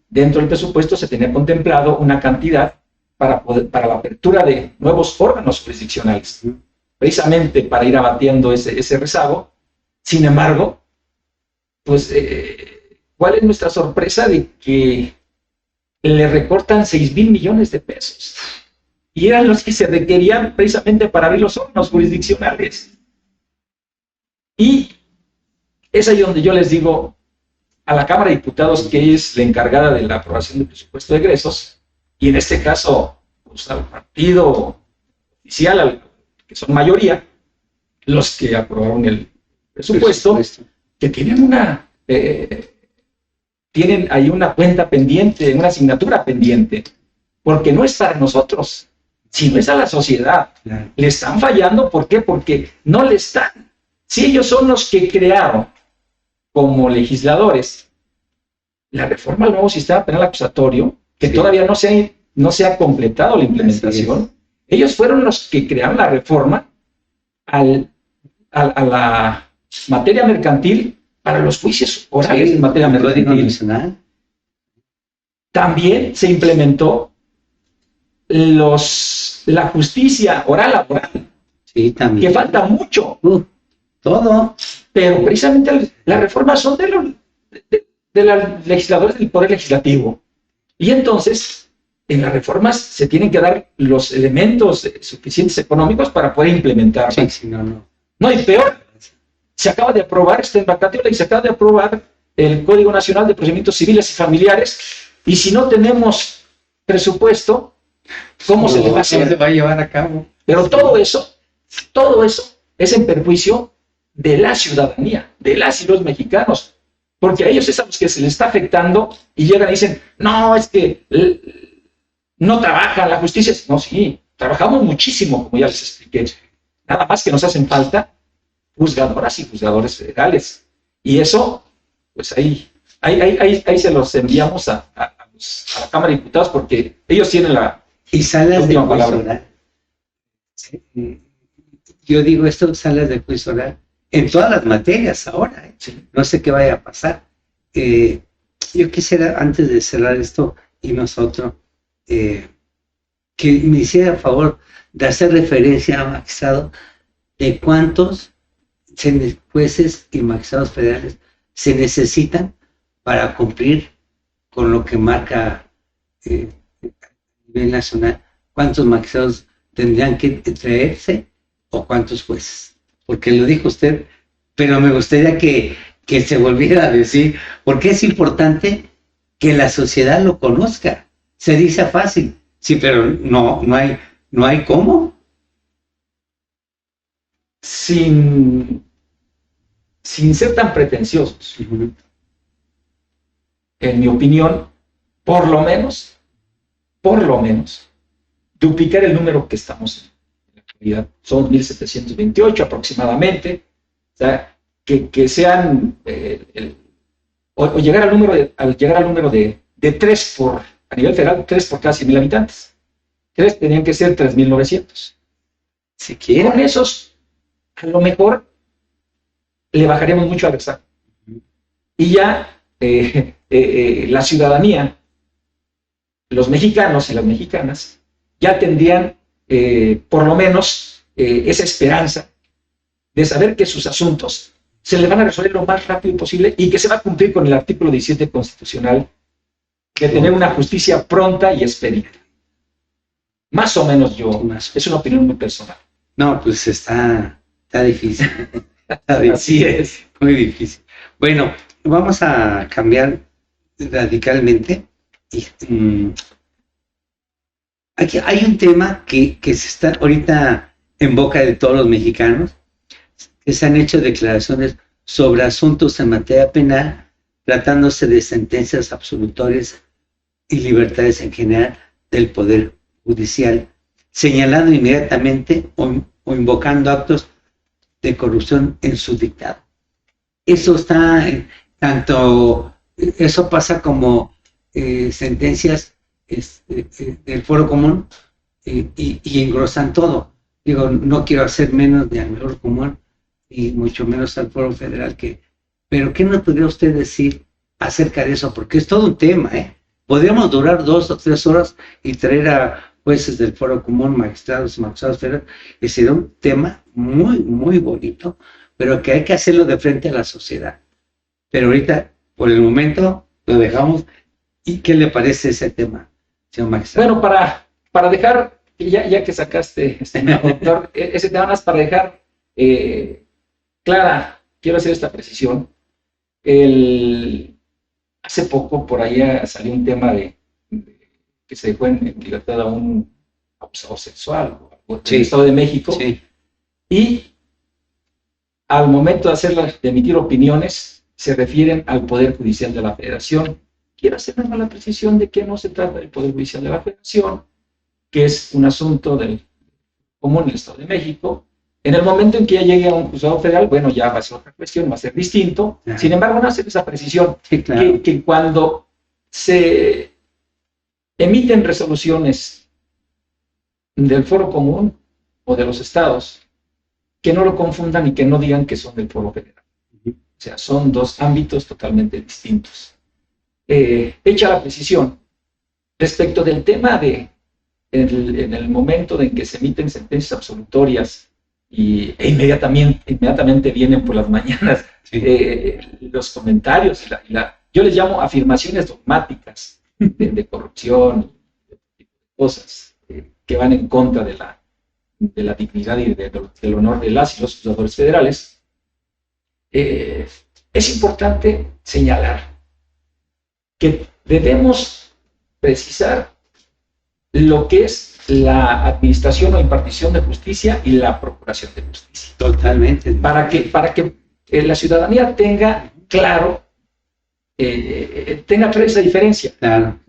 Speaker 2: dentro del presupuesto se tenía contemplado una cantidad para la apertura de nuevos órganos jurisdiccionales, precisamente para ir abatiendo ese rezago. Sin embargo, pues, ¿cuál es nuestra sorpresa? De que le recortan 6,000 millones de pesos. Y eran los que se requerían precisamente para abrir los órganos jurisdiccionales. Y es ahí donde yo les digo a la Cámara de Diputados, que es la encargada de la aprobación del presupuesto de egresos, y en este caso, pues, al partido oficial, que son mayoría, los que aprobaron el presupuesto, que tienen tienen ahí una cuenta pendiente, una asignatura pendiente, porque no es para nosotros, sino es a la sociedad.
Speaker 1: Claro.
Speaker 2: Le están fallando, ¿por qué? Porque no le están. Si ellos son los que crearon como legisladores la reforma al nuevo sistema penal acusatorio, que
Speaker 1: Sí.
Speaker 2: todavía no se ha completado la implementación, ellos fueron los que crearon la reforma a la materia mercantil para los juicios orales
Speaker 1: Sí,
Speaker 2: en materia
Speaker 1: el Código
Speaker 2: mercantil.
Speaker 1: Nacional.
Speaker 2: También se implementó la justicia oral laboral,
Speaker 1: Sí, también.
Speaker 2: que falta mucho,
Speaker 1: Todo.
Speaker 2: pero precisamente las reformas son de los legisladores del Poder Legislativo. Y entonces, en las reformas se tienen que dar los elementos suficientes económicos para poder implementarlas.
Speaker 1: Sí, sí, no.
Speaker 2: No, y peor, se acaba de aprobar, está en vacatio, y se acaba de aprobar el Código Nacional de Procedimientos Civiles y Familiares, y si no tenemos presupuesto, ¿cómo se le va a hacer?
Speaker 1: se va a llevar a cabo?
Speaker 2: Pero todo eso es en perjuicio de la ciudadanía, de las y los mexicanos, porque a ellos es a los que se les está afectando y llegan y dicen, no, es que no trabajan, la justicia. No, sí, trabajamos muchísimo, como ya les expliqué. Nada más que nos hacen falta juzgadoras y juzgadores federales. Y eso, pues ahí se los enviamos a la Cámara de Diputados, porque ellos tienen la
Speaker 1: Y salas de
Speaker 2: última
Speaker 1: juicio
Speaker 2: palabra.
Speaker 1: oral. Sí. Yo digo esto, salas de juicio oral, en todas las materias ahora.
Speaker 2: Sí.
Speaker 1: No sé qué vaya a pasar. Yo quisiera, antes de cerrar esto y nosotros, que me hiciera favor de hacer referencia a magistrado de cuántos jueces y magistrados federales se necesitan para cumplir con lo que marca a nivel nacional, cuántos magistrados tendrían que traerse o cuántos jueces. Porque lo dijo usted, pero me gustaría que se volviera a decir, porque es importante que la sociedad lo conozca. Se dice fácil, sí, pero no hay cómo.
Speaker 2: Sin ser tan pretenciosos, en mi opinión, por lo menos, duplicar el número que estamos en la actualidad. Son 1,728 aproximadamente. O sea, que sean, o llegar al número de 3 a nivel federal, 3 por cada 100,000 habitantes. 3 tenían que ser 3,900.
Speaker 1: Si quieren.
Speaker 2: Con esos, a lo mejor le bajaremos mucho al examen. Y ya la ciudadanía, los mexicanos y las mexicanas, ya tendrían por lo menos esa esperanza de saber que sus asuntos se les van a resolver lo más rápido posible y que se va a cumplir con el artículo 17 constitucional de tener una justicia pronta y expedita. Más o menos es una opinión muy personal.
Speaker 1: No, pues está difícil.
Speaker 2: Así es.
Speaker 1: Muy difícil. Bueno, vamos a cambiar radicalmente. Aquí hay un tema que se está ahorita en boca de todos los mexicanos, que se han hecho declaraciones sobre asuntos en materia penal, tratándose de sentencias absolutorias y libertades en general del Poder Judicial, señalando inmediatamente o invocando actos de corrupción en su dictado. Eso está eso pasa como sentencias del Foro Común y engrosan todo. Digo, no quiero hacer menos del Foro Común y mucho menos al Foro Federal, pero ¿qué nos podría usted decir acerca de eso? Porque es todo un tema, ¿eh? Podríamos durar 2 o 3 horas y traer a jueces del Foro Común, magistrados federales, y sería un tema muy, muy bonito, pero que hay que hacerlo de frente a la sociedad. Pero ahorita, por el momento, lo dejamos. ¿Y qué le parece ese tema, señor magistrado?
Speaker 2: Bueno, para dejar, ya que sacaste, doctor, ese tema más para dejar clara, quiero hacer esta precisión. Hace poco por ahí salió un tema de que se dejó en libertad a un abusador sexual en el Estado de México.
Speaker 1: Sí.
Speaker 2: Y al momento de emitir opiniones, se refieren al Poder Judicial de la Federación. Quiero hacer la precisión de que no se trata del Poder Judicial de la Federación, que es un asunto del común en el Estado de México. En el momento en que ya llegue a un juzgado federal, bueno, ya va a ser otra cuestión, va a ser distinto.
Speaker 1: Claro.
Speaker 2: Sin embargo, no hacer esa precisión,
Speaker 1: Sí, claro.
Speaker 2: que cuando se emiten resoluciones del foro común o de los estados, que no lo confundan y que no digan que son del foro federal. O sea, son dos ámbitos totalmente distintos. Hecha la precisión, respecto del tema de en el momento en que se emiten sentencias absolutorias e inmediatamente vienen por las mañanas los comentarios, yo les llamo afirmaciones dogmáticas de corrupción, de cosas que van en contra de la dignidad y del honor de las y los juzgadores federales. Es importante señalar que debemos precisar lo que es la administración o impartición de justicia y la procuración de justicia.
Speaker 1: Totalmente.
Speaker 2: Para que la ciudadanía tenga claro esa diferencia.
Speaker 1: Claro.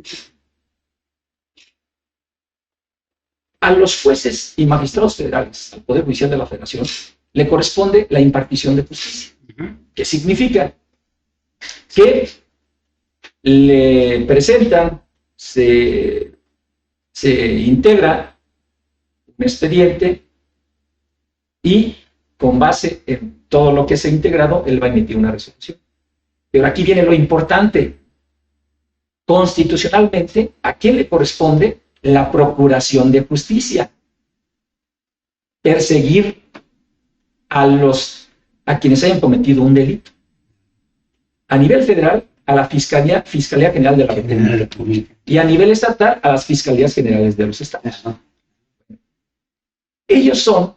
Speaker 2: A los jueces y magistrados federales, al Poder Judicial de la Federación, le corresponde la impartición de justicia. ¿Qué significa? Que le presentan, se integra un expediente y con base en todo lo que se ha integrado, él va a emitir una resolución. Pero aquí viene lo importante. Constitucionalmente, ¿a quién le corresponde la procuración de justicia? Perseguir a quienes hayan cometido un delito. A nivel federal, a la Fiscalía General de la República. Y a nivel estatal, a las Fiscalías Generales de los Estados. Ellos son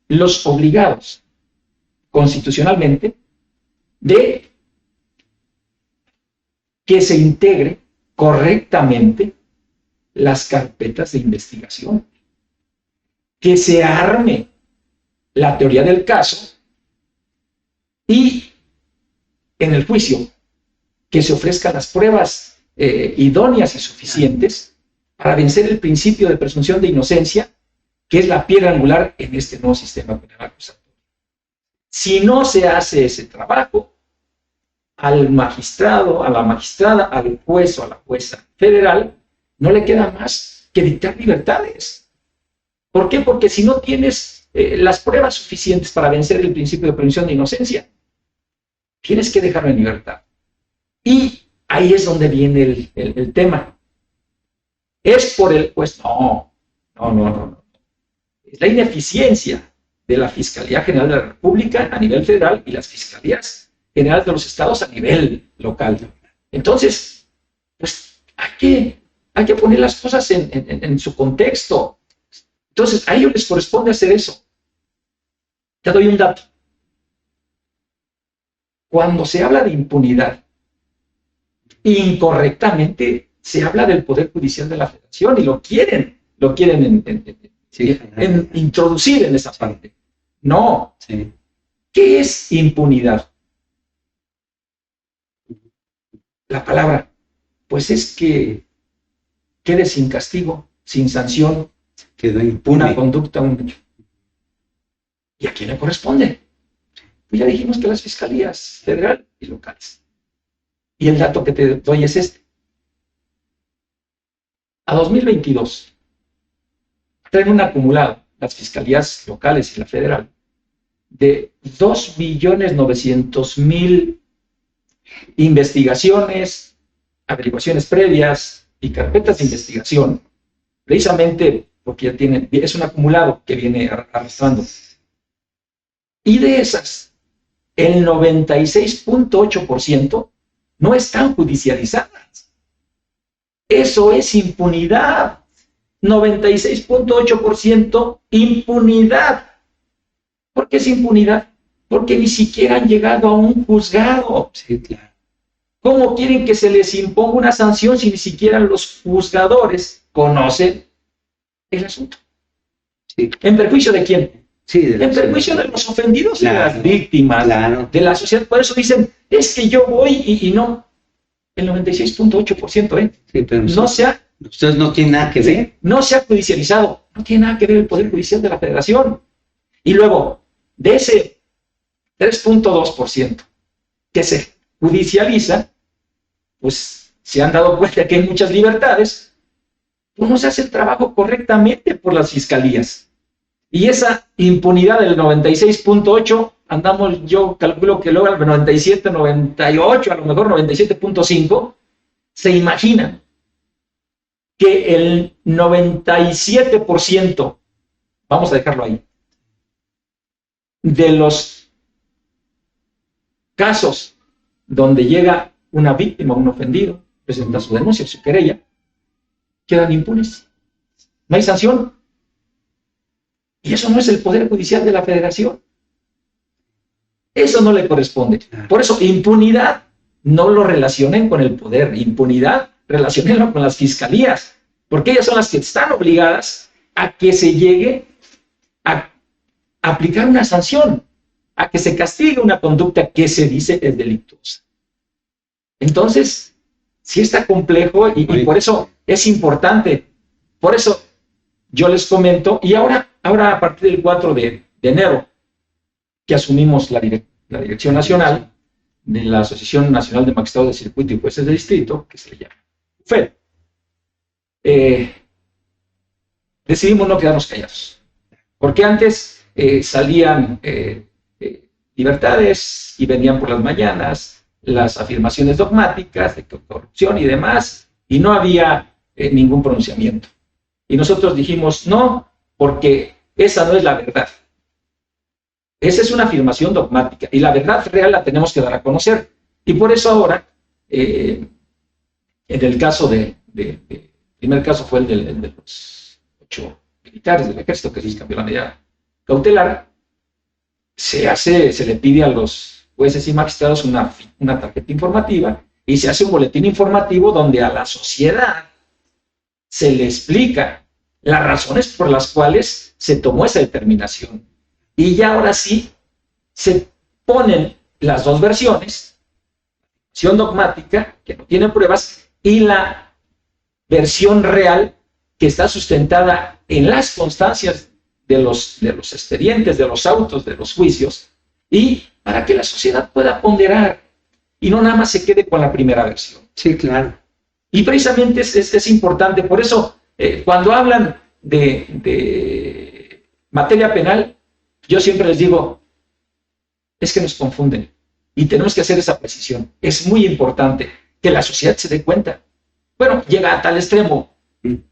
Speaker 2: los obligados constitucionalmente de que se integre correctamente las carpetas de investigación, que se arme la teoría del caso y en el juicio que se ofrezcan las pruebas idóneas y suficientes para vencer el principio de presunción de inocencia, que es la piedra angular en este nuevo sistema penal acusatorio. Si no se hace ese trabajo, al magistrado, a la magistrada, al juez o a la jueza federal, no le queda más que dictar libertades. ¿Por qué? Porque si no tienes las pruebas suficientes para vencer el principio de presunción de inocencia, tienes que dejarlo en libertad. Y ahí es donde viene el tema. ¿Es por el juez? No. Es la ineficiencia de la Fiscalía General de la República a nivel federal y las Fiscalías Generales de los Estados a nivel local. Entonces, pues hay que poner las cosas en su contexto. Entonces, a ellos les corresponde hacer eso. Te doy un dato. Cuando se habla de impunidad, incorrectamente se habla del Poder Judicial de la Federación y lo quieren introducir en esa parte. No.
Speaker 1: Sí.
Speaker 2: ¿Qué es impunidad? La palabra, pues es que quede sin castigo, sin sanción,
Speaker 1: Quedó impune.
Speaker 2: una conducta, un hecho. ¿Y a quién le corresponde? Pues ya dijimos que las fiscalías federal y locales. Y el dato que te doy es este. A 2022 traen un acumulado, las fiscalías locales y la federal, de 2.900.000 investigaciones, averiguaciones previas y carpetas de investigación, precisamente porque ya es un acumulado que viene arrastrando. Y de esas, el 96.8% no están judicializadas. Eso es impunidad. 96.8% impunidad. ¿Por qué es impunidad? Porque ni siquiera han llegado a un juzgado.
Speaker 1: Sí, claro.
Speaker 2: ¿Cómo quieren que se les imponga una sanción si ni siquiera los juzgadores conocen el asunto?
Speaker 1: Sí.
Speaker 2: ¿En perjuicio de quién?
Speaker 1: Sí,
Speaker 2: En perjuicio de los ofendidos,
Speaker 1: claro,
Speaker 2: de las víctimas,
Speaker 1: claro,
Speaker 2: de la sociedad. Por eso dicen, es que yo voy y no. El 96.8%,
Speaker 1: sí, pero
Speaker 2: no se ha
Speaker 1: Ustedes no tienen nada que ver.
Speaker 2: No se ha judicializado, no tiene nada que ver el Poder Judicial de la Federación. Y luego, de ese 3.2% que se judicializa, pues se han dado cuenta que hay muchas libertades, pues no se hace el trabajo correctamente por las fiscalías. Y esa impunidad del 96.8, andamos, yo calculo que luego al 97, 98, a lo mejor 97.5, se imagina que el 97%, vamos a dejarlo ahí, de los casos donde llega una víctima, un ofendido, presenta su denuncia, su querella, quedan impunes. No hay sanción. Y eso no es el Poder Judicial de la Federación. Eso no le corresponde. Por eso, impunidad no lo relacionen con el poder. Impunidad, relacionenlo con las fiscalías. Porque ellas son las que están obligadas a que se llegue a aplicar una sanción, a que se castigue una conducta que se dice es delictuosa. Entonces, sí está complejo y por eso es importante. Por eso yo les comento, y ahora a partir del 4 de enero, que asumimos la Dirección Nacional de la Asociación Nacional de Magistrados de Circuito y Jueces de Distrito, que se le llama UFED, decidimos no quedarnos callados. Porque antes salían libertades y venían por las mañanas las afirmaciones dogmáticas de corrupción y demás, y no había ningún pronunciamiento. Y nosotros dijimos, no, porque esa no es la verdad. Esa es una afirmación dogmática, y la verdad real la tenemos que dar a conocer. Y por eso ahora, en el caso el primer caso fue el de los 8 militares del ejército que les cambió la medida cautelar, se le pide a los jueces y magistrados una tarjeta informativa, y se hace un boletín informativo donde a la sociedad se le explica las razones por las cuales se tomó esa determinación. Y ya ahora sí se ponen las dos versiones, versión dogmática, que no tiene pruebas, y la versión real, que está sustentada en las constancias de los expedientes, de los autos, de los juicios, y para que la sociedad pueda ponderar y no nada más se quede con la primera versión.
Speaker 1: Sí, claro.
Speaker 2: Y precisamente es importante, por eso cuando hablan de materia penal, yo siempre les digo, es que nos confunden y tenemos que hacer esa precisión. Es muy importante que la sociedad se dé cuenta. Bueno, llega a tal extremo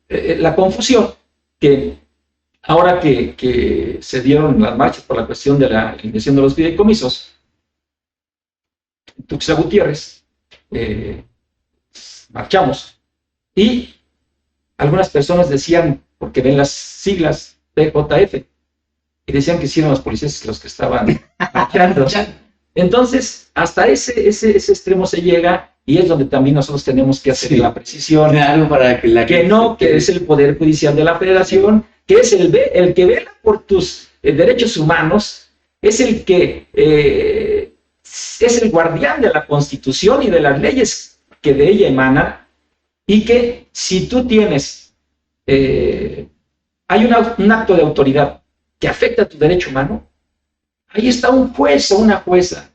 Speaker 2: la confusión que ahora que se dieron las marchas por la cuestión de la eliminación de los fideicomisos, Tuxtla Gutiérrez, marchamos, y algunas personas decían, porque ven las siglas PJF, y decían que hicieron los policías los que estaban marchando. Entonces, hasta ese extremo se llega, y es donde también nosotros tenemos que hacer la precisión.
Speaker 1: Claro, para que
Speaker 2: es el Poder Judicial de la Federación, que es el que vela por tus derechos humanos, es el que es el guardián de la Constitución y de las leyes que de ella emanan, y que si tú tienes, hay un acto de autoridad que afecta a tu derecho humano, ahí está un juez o una jueza,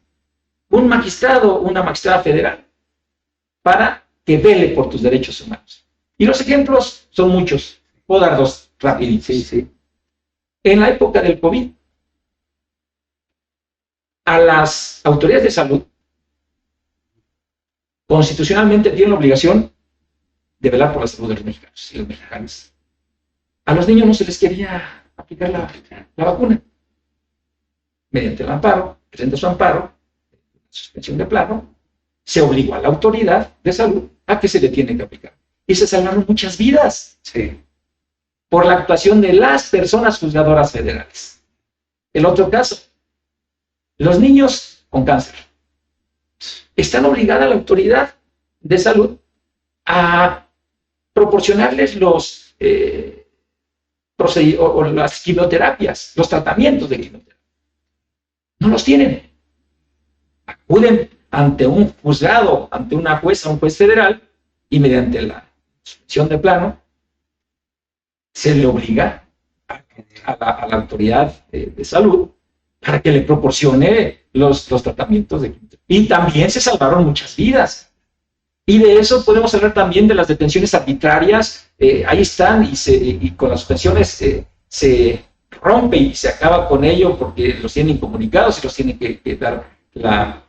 Speaker 2: un magistrado o una magistrada federal, para que vele por tus derechos humanos. Y los ejemplos son muchos. Puedo dar dos rapiditos.
Speaker 1: Sí.
Speaker 2: En la época del COVID, a las autoridades de salud, constitucionalmente tienen la obligación de velar por la salud de los mexicanos y las mexicanas. A los niños no se les quería aplicar la vacuna. Mediante el amparo, presenta su amparo, suspensión de plano, se obligó a la autoridad de salud a que se le tiene que aplicar. Y se salvaron muchas vidas.
Speaker 1: Sí.
Speaker 2: Por la actuación de las personas juzgadoras federales. El otro caso, los niños con cáncer. Están obligadas a la autoridad de salud a proporcionarles las quimioterapias, los tratamientos de quimioterapia. No los tienen. Acuden ante un juzgado, ante una jueza, un juez federal, y mediante la suspensión de plano, se le obliga a la autoridad de salud para que le proporcione los tratamientos de quimioterapia. Y también se salvaron muchas vidas. Y de eso podemos hablar también de las detenciones arbitrarias. Ahí están, y con las suspensiones se rompe y se acaba con ello porque los tienen incomunicados y los tienen que dar la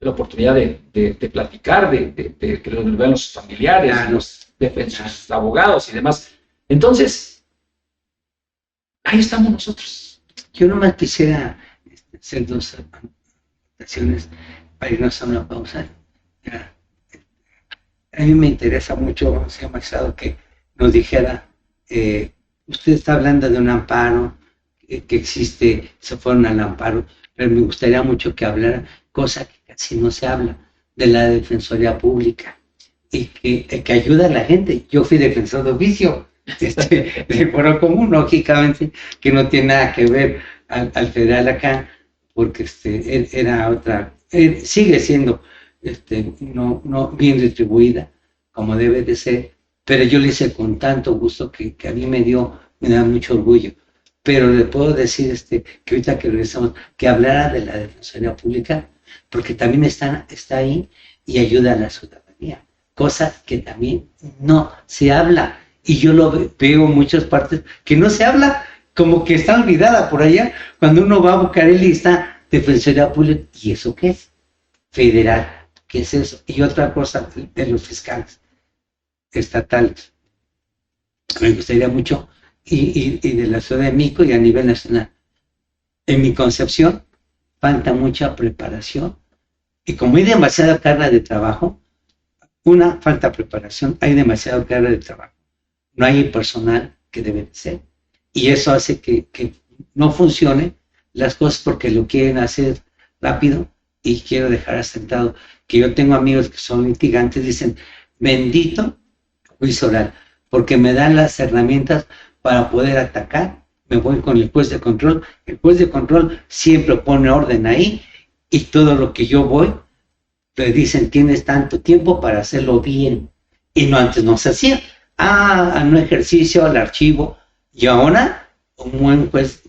Speaker 2: oportunidad de platicar, de que los vean los familiares, los defensores, abogados y demás. Entonces, ahí estamos nosotros.
Speaker 1: Yo nomás quisiera hacer dos anotaciones para irnos a una pausa. A mí me interesa mucho, señor magistrado, que nos dijera, usted está hablando de un amparo que existe, se fueron al amparo, pero me gustaría mucho que hablara, cosa que casi no se habla, de la Defensoría Pública, y que ayuda a la gente. Yo fui defensor de oficio, del Foro Común, lógicamente, que no tiene nada que ver al federal acá, porque era otra, sigue siendo no bien retribuida como debe de ser, pero yo lo hice con tanto gusto que a mí me da mucho orgullo. Pero le puedo decir que ahorita que regresamos, que hablara de la Defensoría Pública, porque también está ahí y ayuda a la ciudadanía, cosa que también no se habla, y yo lo veo en muchas partes que no se habla, como que está olvidada por allá. Cuando uno va a Bucareli está Defensoría Pública, ¿y eso qué es? Federal, ¿qué es eso? Y otra cosa de los fiscales estatales, me gustaría mucho, y de la Ciudad de México y a nivel nacional. En mi concepción, falta mucha preparación, y como hay demasiada carga de trabajo, falta preparación, hay demasiada carga de trabajo, no hay el personal que debe de ser, y eso hace que no funcione las cosas porque lo quieren hacer rápido. Y quiero dejar asentado que yo tengo amigos que son litigantes, dicen, bendito juicio oral, porque me dan las herramientas para poder atacar. Me voy con el juez de control, el juez de control siempre pone orden ahí, y todo lo que yo voy, le dicen, tienes tanto tiempo para hacerlo bien, y antes no se hacía. No ejercicio al archivo, y ahora un buen juez,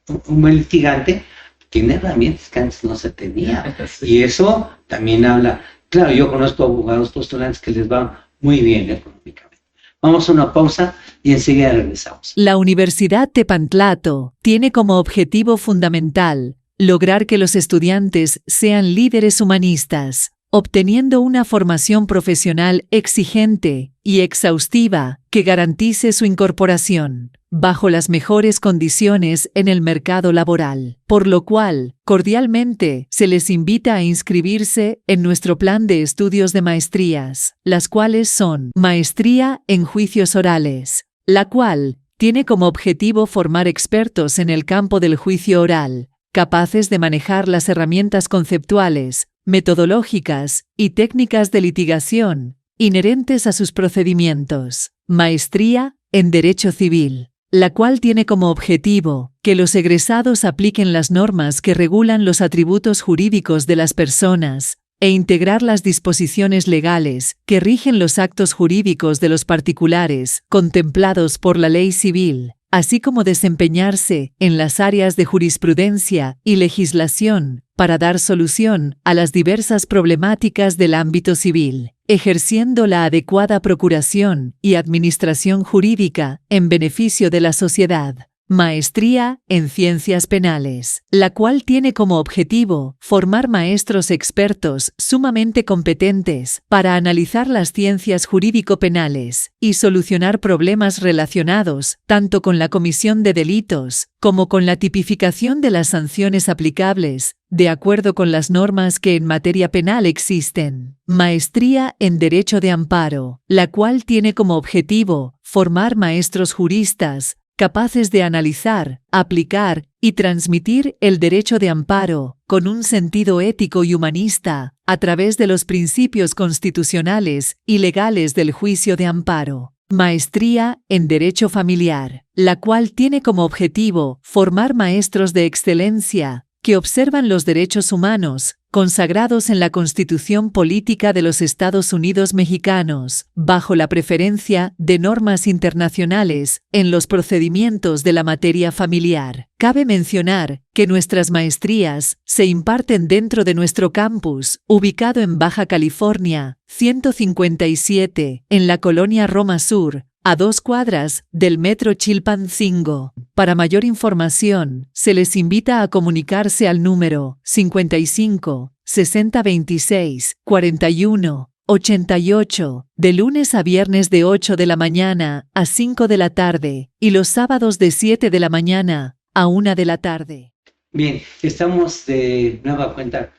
Speaker 1: un buen litigante tiene herramientas que antes no se tenía. Sí. Y eso también habla. Claro, yo conozco abogados postulantes que les va muy bien económicamente. Vamos a una pausa y enseguida regresamos.
Speaker 3: La Universidad Tepantlato tiene como objetivo fundamental lograr que los estudiantes sean líderes humanistas, obteniendo una formación profesional exigente y exhaustiva que garantice su incorporación bajo las mejores condiciones en el mercado laboral, por lo cual, cordialmente, se les invita a inscribirse en nuestro plan de estudios de maestrías, las cuales son Maestría en Juicios Orales, la cual tiene como objetivo formar expertos en el campo del juicio oral, capaces de manejar las herramientas conceptuales, metodológicas y técnicas de litigación inherentes a sus procedimientos. Maestría en Derecho Civil, la cual tiene como objetivo que los egresados apliquen las normas que regulan los atributos jurídicos de las personas e integrar las disposiciones legales que rigen los actos jurídicos de los particulares contemplados por la ley civil, así como desempeñarse en las áreas de jurisprudencia y legislación para dar solución a las diversas problemáticas del ámbito civil, ejerciendo la adecuada procuración y administración jurídica en beneficio de la sociedad. Maestría en Ciencias Penales, la cual tiene como objetivo formar maestros expertos sumamente competentes para analizar las ciencias jurídico-penales y solucionar problemas relacionados tanto con la comisión de delitos como con la tipificación de las sanciones aplicables, de acuerdo con las normas que en materia penal existen. Maestría en Derecho de Amparo, la cual tiene como objetivo formar maestros juristas capaces de analizar, aplicar y transmitir el derecho de amparo con un sentido ético y humanista a través de los principios constitucionales y legales del juicio de amparo. Maestría en Derecho Familiar, la cual tiene como objetivo formar maestros de excelencia que observan los derechos humanos consagrados en la Constitución Política de los Estados Unidos Mexicanos, bajo la preferencia de normas internacionales en los procedimientos de la materia familiar. Cabe mencionar que nuestras maestrías se imparten dentro de nuestro campus, ubicado en Baja California, 157, en la colonia Roma Sur, a 2 cuadras del Metro Chilpancingo. Para mayor información, se les invita a comunicarse al número 55 60 26 41 88, de lunes a viernes de 8 de la mañana a 5 de la tarde y los sábados de 7 de la mañana a 1 de la tarde.
Speaker 1: Bien, estamos de nueva cuenta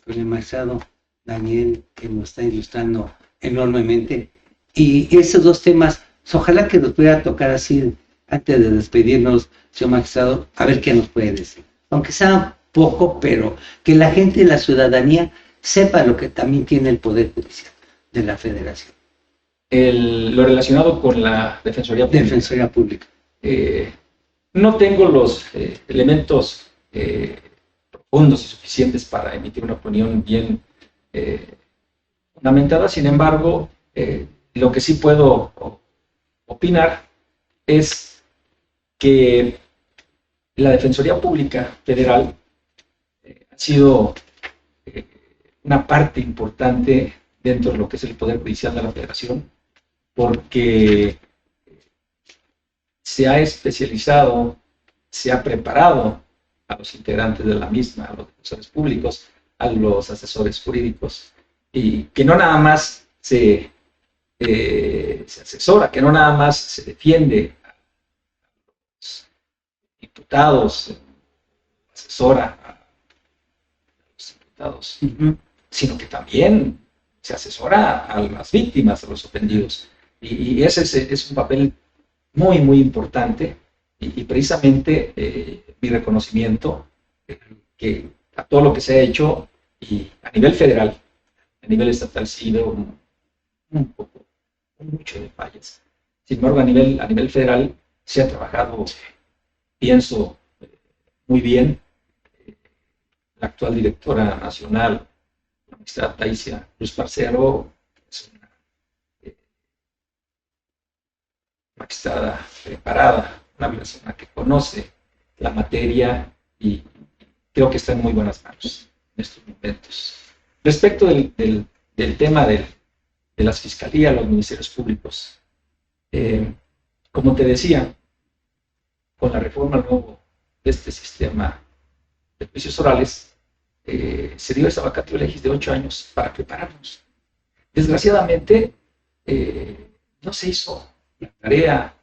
Speaker 1: con el magistrado Daniel, que nos está ilustrando enormemente. Y esos dos temas, ojalá que nos pudiera tocar así, antes de despedirnos, señor magistrado, a ver qué nos puede decir. Aunque sea poco, pero que la gente, la ciudadanía, sepa lo que también tiene el Poder Judicial de la Federación.
Speaker 2: Lo relacionado con la Defensoría Pública.
Speaker 1: Defensoría Pública.
Speaker 2: No tengo los elementos profundos y suficientes para emitir una opinión bien fundamentada. Sin embargo, lo que sí puedo opinar es que la Defensoría Pública Federal ha sido una parte importante dentro de lo que es el Poder Judicial de la Federación, porque se ha especializado, se ha preparado a los integrantes de la misma, a los defensores públicos, a los asesores jurídicos, y que no nada más se asesora, que no nada más se defiende a los diputados, asesora a los diputados, sino que también se asesora a las víctimas, a los ofendidos. Y ese es un papel muy, muy importante, y precisamente mi reconocimiento que a todo lo que se ha hecho, y a nivel federal, a nivel estatal sí veo mucho de fallas. Sin embargo, a nivel federal se ha trabajado, pienso, muy bien. La actual directora nacional, la magistrada Taisia Luz Parcero, es una magistrada preparada, una persona que conoce la materia, y creo que está en muy buenas manos en estos momentos. Respecto del tema de las fiscalías, los ministerios públicos, como te decía, con la reforma nuevo de este sistema de juicios orales, se dio esa vacatio legis de 8 años para prepararnos. Desgraciadamente, no se hizo la tarea,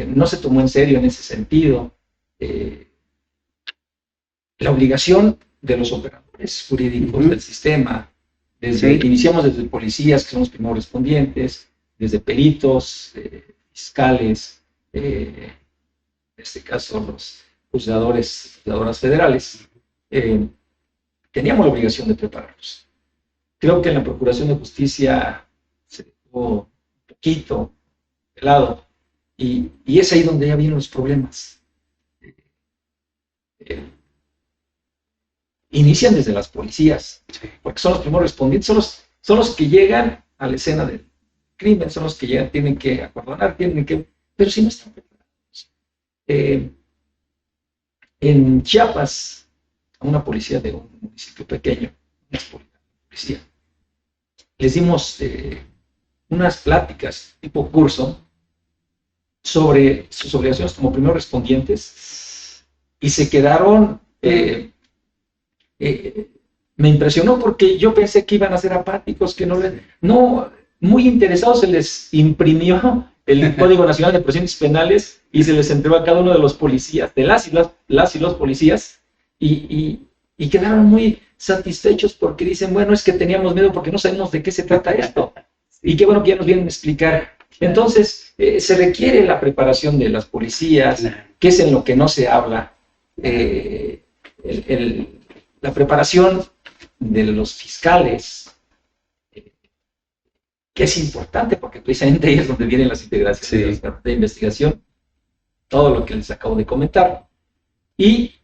Speaker 2: no se tomó en serio en ese sentido. La obligación de los operadores jurídicos del sistema, iniciamos desde policías, que son los primeros respondientes, desde peritos, fiscales, en este caso los juzgadoras federales, teníamos la obligación de prepararnos. Creo que en la Procuración de Justicia se dejó un poquito de lado, y es ahí donde ya vienen los problemas. Inician desde las policías, porque son los primeros respondientes, son los que llegan a la escena del crimen, son los que llegan, tienen que acordonar, pero si no están preparados. En Chiapas, a una policía de un municipio pequeño, una policía, les dimos unas pláticas tipo curso sobre sus obligaciones como primeros respondientes, y se quedaron, me impresionó, porque yo pensé que iban a ser apáticos, que no, muy interesados. Se les imprimió el Código Nacional de Procedimientos Penales y se les entregó a cada uno de los policías, de las y los policías, y quedaron muy satisfechos, porque dicen, bueno, es que teníamos miedo porque no sabemos de qué se trata esto, y qué bueno que ya nos vienen a explicar. Entonces, se requiere la preparación de las policías, que es en lo que no se habla, la preparación de los fiscales, que es importante, porque precisamente ahí es donde vienen las integraciones de investigación, todo lo que les acabo de comentar. Y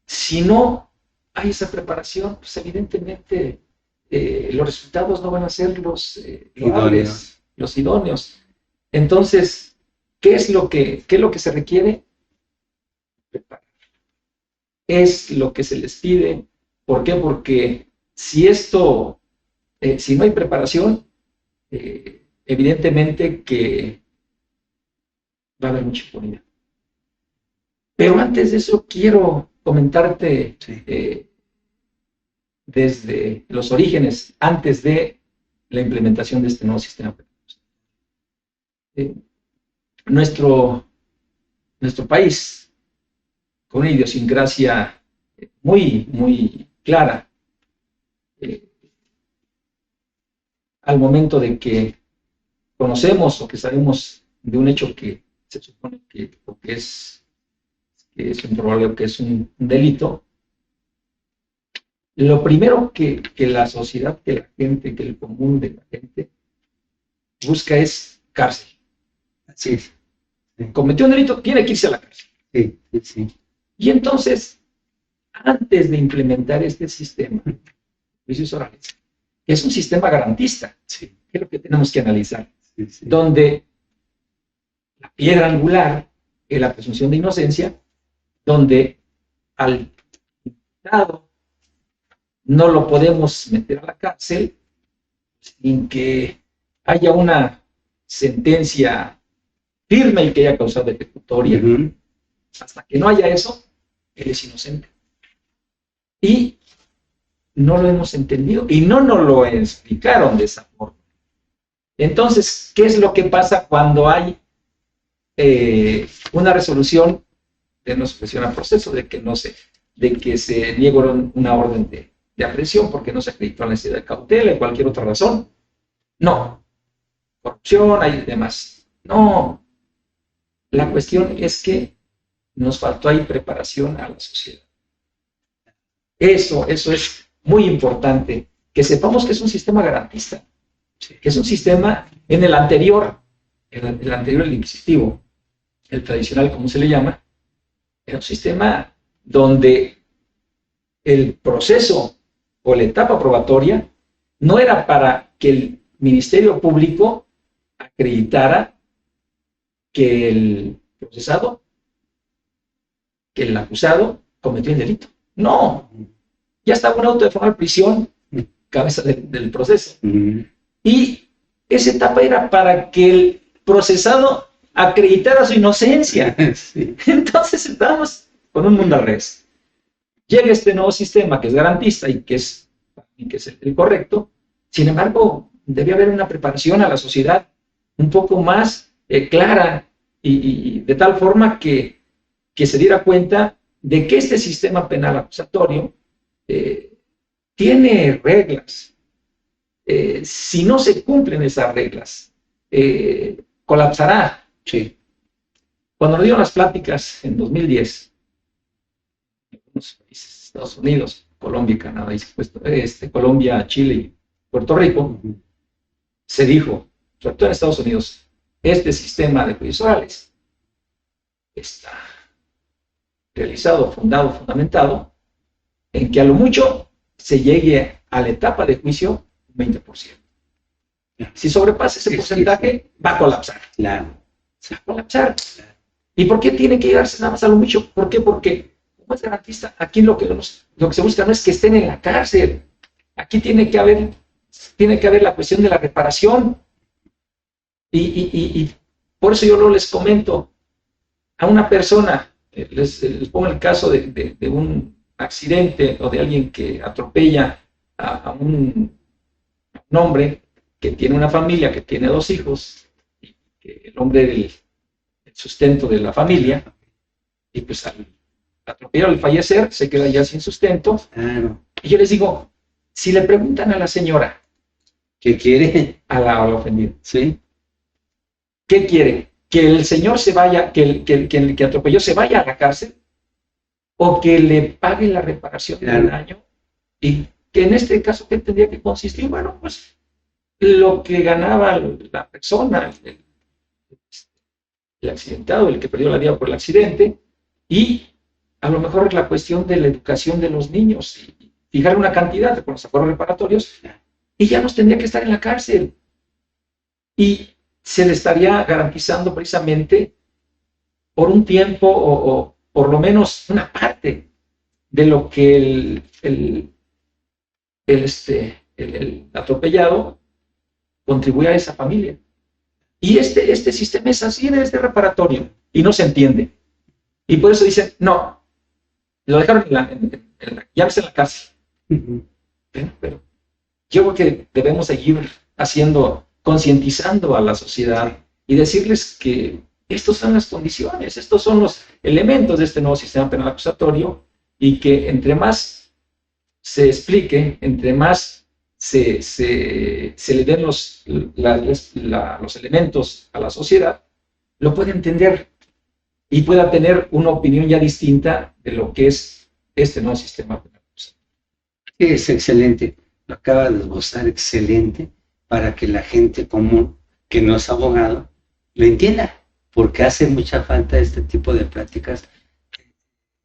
Speaker 2: si no hay esa preparación, pues evidentemente los resultados no van a ser los loables, los idóneos. Entonces, ¿qué es lo que se requiere? Preparar. Es lo que se les pide. ¿Por qué? Porque si si no hay preparación, evidentemente que va a haber mucha impunidad. Pero antes de eso quiero comentarte desde los orígenes, antes de la implementación de este nuevo sistema. Nuestro país, con una idiosincrasia muy, muy clara, al momento de que conocemos o que sabemos de un hecho que se supone que es improbable o que es un delito, lo primero que la sociedad, que la gente, que el común de la gente busca es cárcel.
Speaker 1: Así es.
Speaker 2: Cometió un delito, tiene que irse a la cárcel.
Speaker 1: Sí, sí.
Speaker 2: Y entonces, antes de implementar este sistema, juicios orales, es un sistema garantista,
Speaker 1: Sí.
Speaker 2: que es lo que tenemos que analizar,
Speaker 1: Sí.
Speaker 2: donde la piedra angular es la presunción de inocencia, donde al imputado no lo podemos meter a la cárcel sin que haya una sentencia firme y que haya causado ejecutoria. Hasta que no haya eso, él es inocente. Y no lo hemos entendido y no nos lo explicaron de esa forma. Entonces, ¿qué es lo que pasa cuando hay una resolución de no supresión al proceso, de que se niega una orden de aprehensión porque no se acreditó la necesidad de cautela y cualquier otra razón? No. Corrupción, hay demás. No. La cuestión es que nos faltó ahí preparación a la sociedad. Eso es muy importante, que sepamos que es un sistema garantista, que es un sistema en el anterior, el inquisitivo, el tradicional, como se le llama, era un sistema donde el proceso o la etapa probatoria no era para que el Ministerio Público acreditara que el procesado, que el acusado cometió el delito. No, ya estaba un auto de formal prisión, cabeza del proceso. Y esa etapa era para que el procesado acreditara su inocencia. Sí. Entonces estábamos con un mundo al revés. Llega este nuevo sistema que es garantista y que es el correcto. Sin embargo, debía haber una preparación a la sociedad un poco más clara y de tal forma que se diera cuenta de que este sistema penal acusatorio tiene reglas. Si no se cumplen esas reglas, colapsará. Sí. Cuando nos dieron las pláticas en 2010, en algunos países, Estados Unidos, Colombia, Canadá, Colombia, Chile y Puerto Rico, se dijo, sobre todo en Estados Unidos, este sistema de juicios orales está realizado, fundado, fundamentado, en que a lo mucho se llegue a la etapa de juicio 20%. Si sobrepasa ese porcentaje, va a colapsar. Claro. Se va a colapsar. ¿Y por qué tiene que llegarse nada más a lo mucho? ¿Por qué? Porque, como es garantista, aquí lo que se busca no es que estén en la cárcel. Aquí tiene que haber la cuestión de la reparación. Y por eso yo no les comento a una persona, les pongo el caso de un accidente o de alguien que atropella a un hombre que tiene una familia, que tiene 2 hijos, y que el hombre del sustento de la familia, y pues al atropellar, al fallecer, se queda ya sin sustento. Y yo les digo, si le preguntan a la señora,
Speaker 1: ¿qué quiere?
Speaker 2: A la ofendida,
Speaker 1: ¿sí?
Speaker 2: ¿Qué quiere? ¿Que el señor se vaya, que el que atropelló se vaya a la cárcel? ¿O que le pague la reparación del daño? Y que en este caso, ¿qué tendría que consistir? Bueno, pues lo que ganaba la persona, el accidentado, el que perdió la vida por el accidente, y a lo mejor la cuestión de la educación de los niños, y fijar una cantidad con los acuerdos reparatorios, y ya nos tendría que estar en la cárcel. Y se le estaría garantizando precisamente por un tiempo o por lo menos una parte de lo que el atropellado contribuye a esa familia. Y este sistema es así, es de reparatorio, y no se entiende. Y por eso dicen, no, lo dejaron ya ves en la cárcel. Pero yo creo que debemos seguir concientizando a la sociedad y decirles que estas son las condiciones, estos son los elementos de este nuevo sistema penal acusatorio, y que entre más se explique, entre más se le den los elementos a la sociedad, lo puede entender y pueda tener una opinión ya distinta de lo que es este nuevo sistema penal.
Speaker 1: Es excelente, lo acaba de esbozar excelente para que la gente común que no es abogado lo entienda, porque hace mucha falta este tipo de pláticas.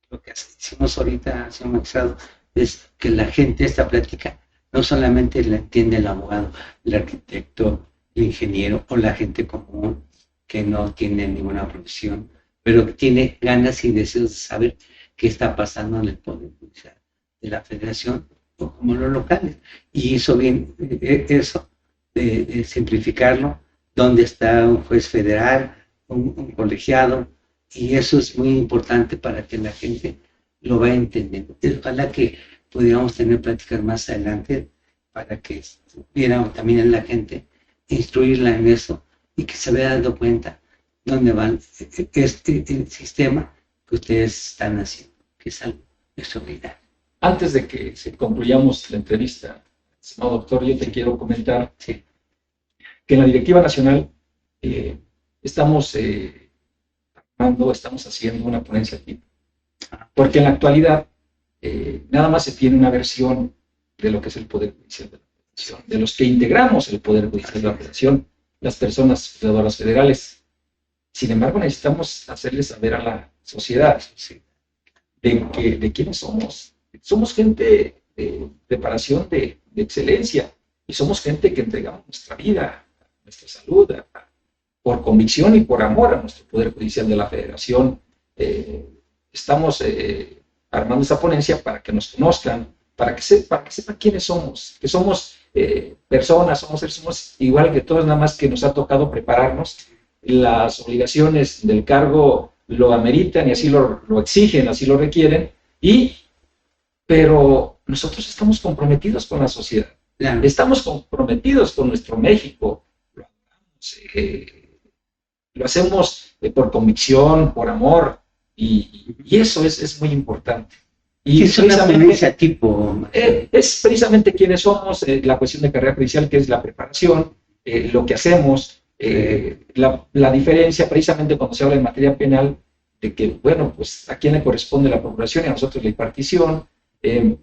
Speaker 1: Lo que hicimos ahorita, señor magistrado, es que la gente esta plática no solamente la entiende el abogado, el arquitecto, el ingeniero o la gente común que no tiene ninguna profesión, pero que tiene ganas y deseos de saber qué está pasando en el Poder Judicial de la Federación o como los locales. Y hizo bien eso, de simplificarlo, dónde está un juez federal, un colegiado, y eso es muy importante para que la gente lo vaya entendiendo. Ojalá que pudiéramos tener pláticas más adelante para que viéramos también en la gente, instruirla en eso y que se vaya dando cuenta dónde va el sistema que ustedes están haciendo, que es algo extraordinario.
Speaker 2: Antes de que concluyamos la entrevista, estimado doctor, yo te quiero comentar que en la Directiva Nacional estamos haciendo una ponencia tipo, porque en la actualidad nada más se tiene una versión de lo que es el Poder Judicial de la Federación, de los que integramos el Poder Judicial de la Federación, las personas juzgadoras federales. Sin embargo, necesitamos hacerles saber a la sociedad de quiénes somos. Somos gente de preparación de excelencia, y somos gente que entregamos nuestra vida, nuestra salud, por convicción y por amor a nuestro Poder Judicial de la Federación. Estamos armando esta ponencia para que nos conozcan, para que sepan quiénes somos, que somos personas, somos igual que todos, nada más que nos ha tocado prepararnos. Las obligaciones del cargo lo ameritan y así lo exigen, así lo requieren, pero nosotros estamos comprometidos con la sociedad, estamos comprometidos con nuestro México, lo hacemos por convicción, por amor, y eso es muy importante.
Speaker 1: Y es una ponencia tipo.
Speaker 2: Es precisamente quiénes somos, la cuestión de carrera judicial, que es la preparación, lo que hacemos, la diferencia precisamente cuando se habla en materia penal, de que, bueno, pues a quién le corresponde la procuración y a nosotros la impartición, en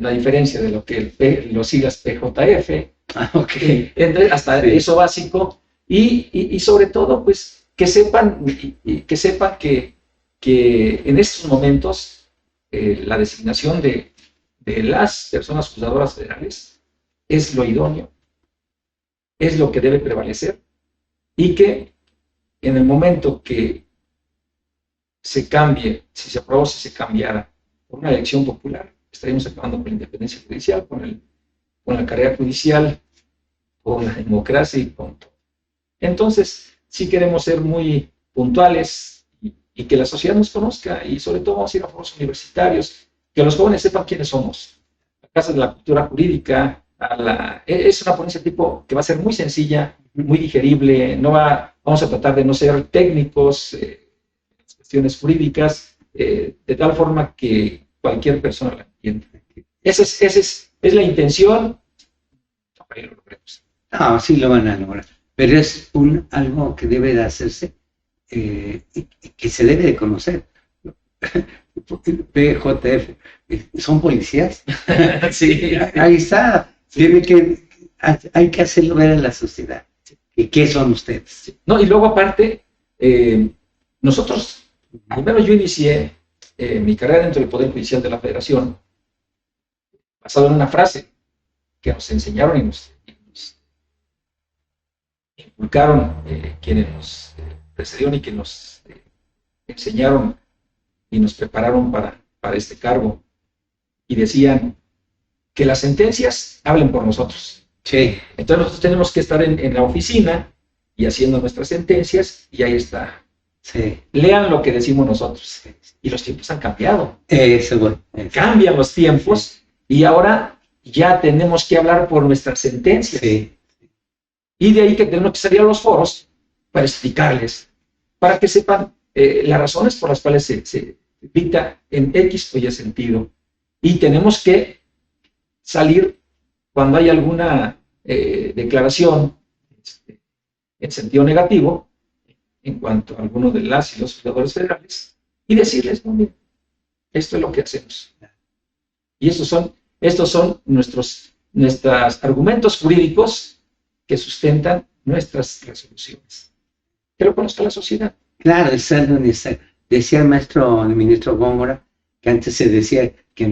Speaker 2: la diferencia de lo que los siglas PJF, entonces, hasta eso básico, y sobre todo, pues, que sepan que en estos momentos la designación de las personas juzgadoras federales es lo idóneo, es lo que debe prevalecer, y que en el momento que se cambie, si se aprobó, si se cambiara por una elección popular, estaríamos acabando con la independencia judicial, con la carrera judicial, con la democracia y con todo. Entonces, sí queremos ser muy puntuales y que la sociedad nos conozca, y sobre todo vamos a ir a foros universitarios, que los jóvenes sepan quiénes somos. La Casa de la Cultura Jurídica, es una ponencia tipo que va a ser muy sencilla, muy digerible, vamos a tratar de no ser técnicos, cuestiones jurídicas, de tal forma que cualquier persona la entienda. Esa es la intención.
Speaker 1: No, sí lo van a lograr, pero es algo que debe de hacerse, que se debe de conocer. PJF, son policías.
Speaker 2: Sí.
Speaker 1: Ahí está. Hay que hacerlo ver a la sociedad. ¿Y qué son ustedes?
Speaker 2: No, y luego aparte, nosotros, primero yo inicié mi carrera dentro del Poder Judicial de la Federación, basado en una frase que nos enseñaron y nos inculcaron quienes nos precedieron y que nos enseñaron y nos prepararon para este cargo. Y decían que las sentencias hablen por nosotros.
Speaker 1: Sí.
Speaker 2: Entonces nosotros tenemos que estar en la oficina y haciendo nuestras sentencias, y ahí está.
Speaker 1: Sí.
Speaker 2: Lean lo que decimos nosotros. Y los tiempos han cambiado.
Speaker 1: Eso, bueno.
Speaker 2: Cambian los tiempos y ahora ya tenemos que hablar por nuestras sentencias.
Speaker 1: Sí.
Speaker 2: Y de ahí que tenemos que salir a los foros para explicarles, para que sepan las razones por las cuales se dicta en X o Y sentido. Y tenemos que salir cuando hay alguna declaración en sentido negativo en cuanto a alguno de las y los juzgadores federales y decirles, no, mira, esto es lo que hacemos. Y estos son nuestros argumentos jurídicos que sustentan nuestras resoluciones. Que lo conozca la sociedad.
Speaker 1: Claro, es algo necesario. Decía el ministro Góngora, que antes se decía que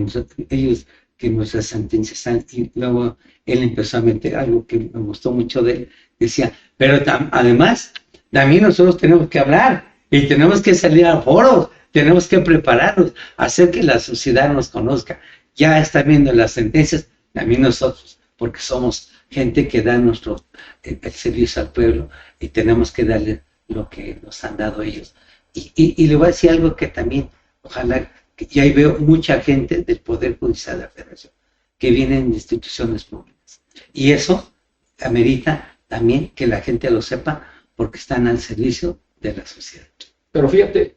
Speaker 1: nuestras sentencias están, y luego él empezó a meter algo que me gustó mucho de él, decía, pero además, también nosotros tenemos que hablar, y tenemos que salir a foros, tenemos que prepararnos, hacer que la sociedad nos conozca. Ya está viendo las sentencias, también nosotros, porque somos gente que da el servicio al pueblo, y tenemos que darle lo que nos han dado ellos. Y le voy a decir algo que también, ojalá, y ahí veo mucha gente del Poder Judicial de la Federación, que vienen de instituciones públicas. Y eso amerita también que la gente lo sepa, porque están al servicio de la sociedad.
Speaker 2: Pero fíjate,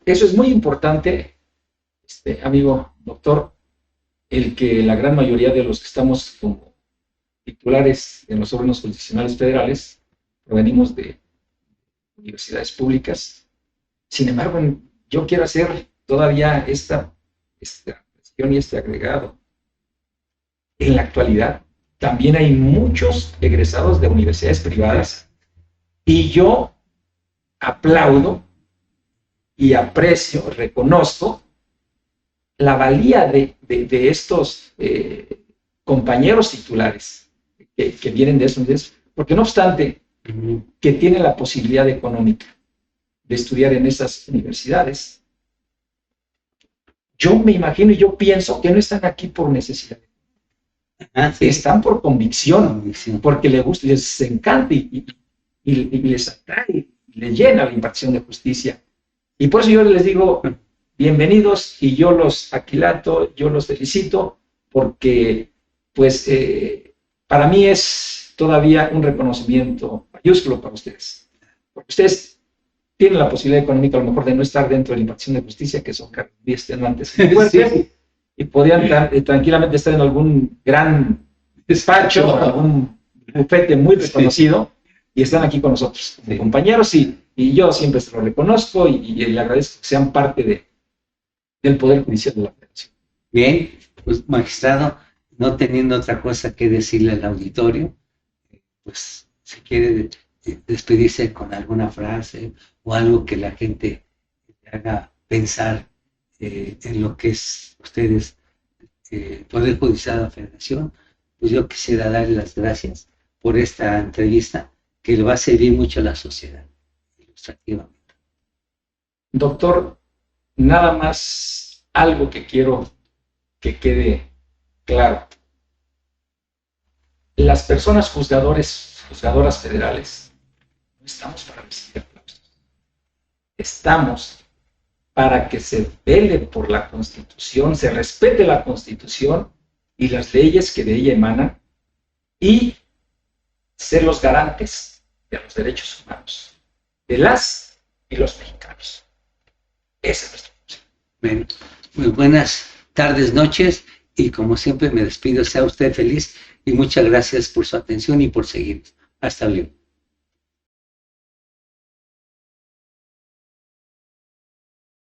Speaker 2: eso es muy importante, amigo doctor, el que la gran mayoría de los que estamos como titulares en los órganos jurisdiccionales federales provenimos de universidades públicas. Sin embargo, yo quiero hacer todavía esta cuestión y este agregado. En la actualidad, también hay muchos egresados de universidades privadas, y yo aplaudo y aprecio, reconozco la valía de estos compañeros titulares que vienen de esos, porque no obstante que tienen la posibilidad económica de estudiar en esas universidades, yo me imagino y yo pienso que no están aquí por necesidad. Sí. Están por convicción, porque les gusta, les encanta y les atrae, les llena la impartición de justicia. Y por eso yo les digo, bienvenidos, y yo los aquilato, yo los felicito, porque pues para mí es todavía un reconocimiento mayúsculo para ustedes. Porque ustedes tienen la posibilidad económica a lo mejor de no estar dentro de la impartición de justicia, que son extenuantes muy fuertes, sí, y podrían tranquilamente estar en algún gran despacho, algún bufete muy reconocido, sí, y están aquí con nosotros como sí, compañeros, y yo siempre se lo reconozco y le agradezco que sean parte del Poder Judicial de la Federación.
Speaker 1: Bien, pues magistrado, no teniendo otra cosa que decirle al auditorio, pues si quiere despedirse con alguna frase o algo que la gente le haga pensar en lo que es ustedes, Poder Judicial de la Federación, pues yo quisiera darle las gracias por esta entrevista que le va a servir mucho a la sociedad, ilustrativamente.
Speaker 2: Doctor, nada más algo que quiero que quede claro. Las personas juzgadoras federales, no estamos para recibir aplausos. Estamos para que se vele por la Constitución, se respete la Constitución y las leyes que de ella emanan, y ser los garantes de los derechos humanos, de las y los mexicanos. Esa es nuestra función.
Speaker 1: Bueno, muy buenas tardes, noches, y como siempre me despido, sea usted feliz, y muchas gracias por su atención y por seguirnos. Hasta luego.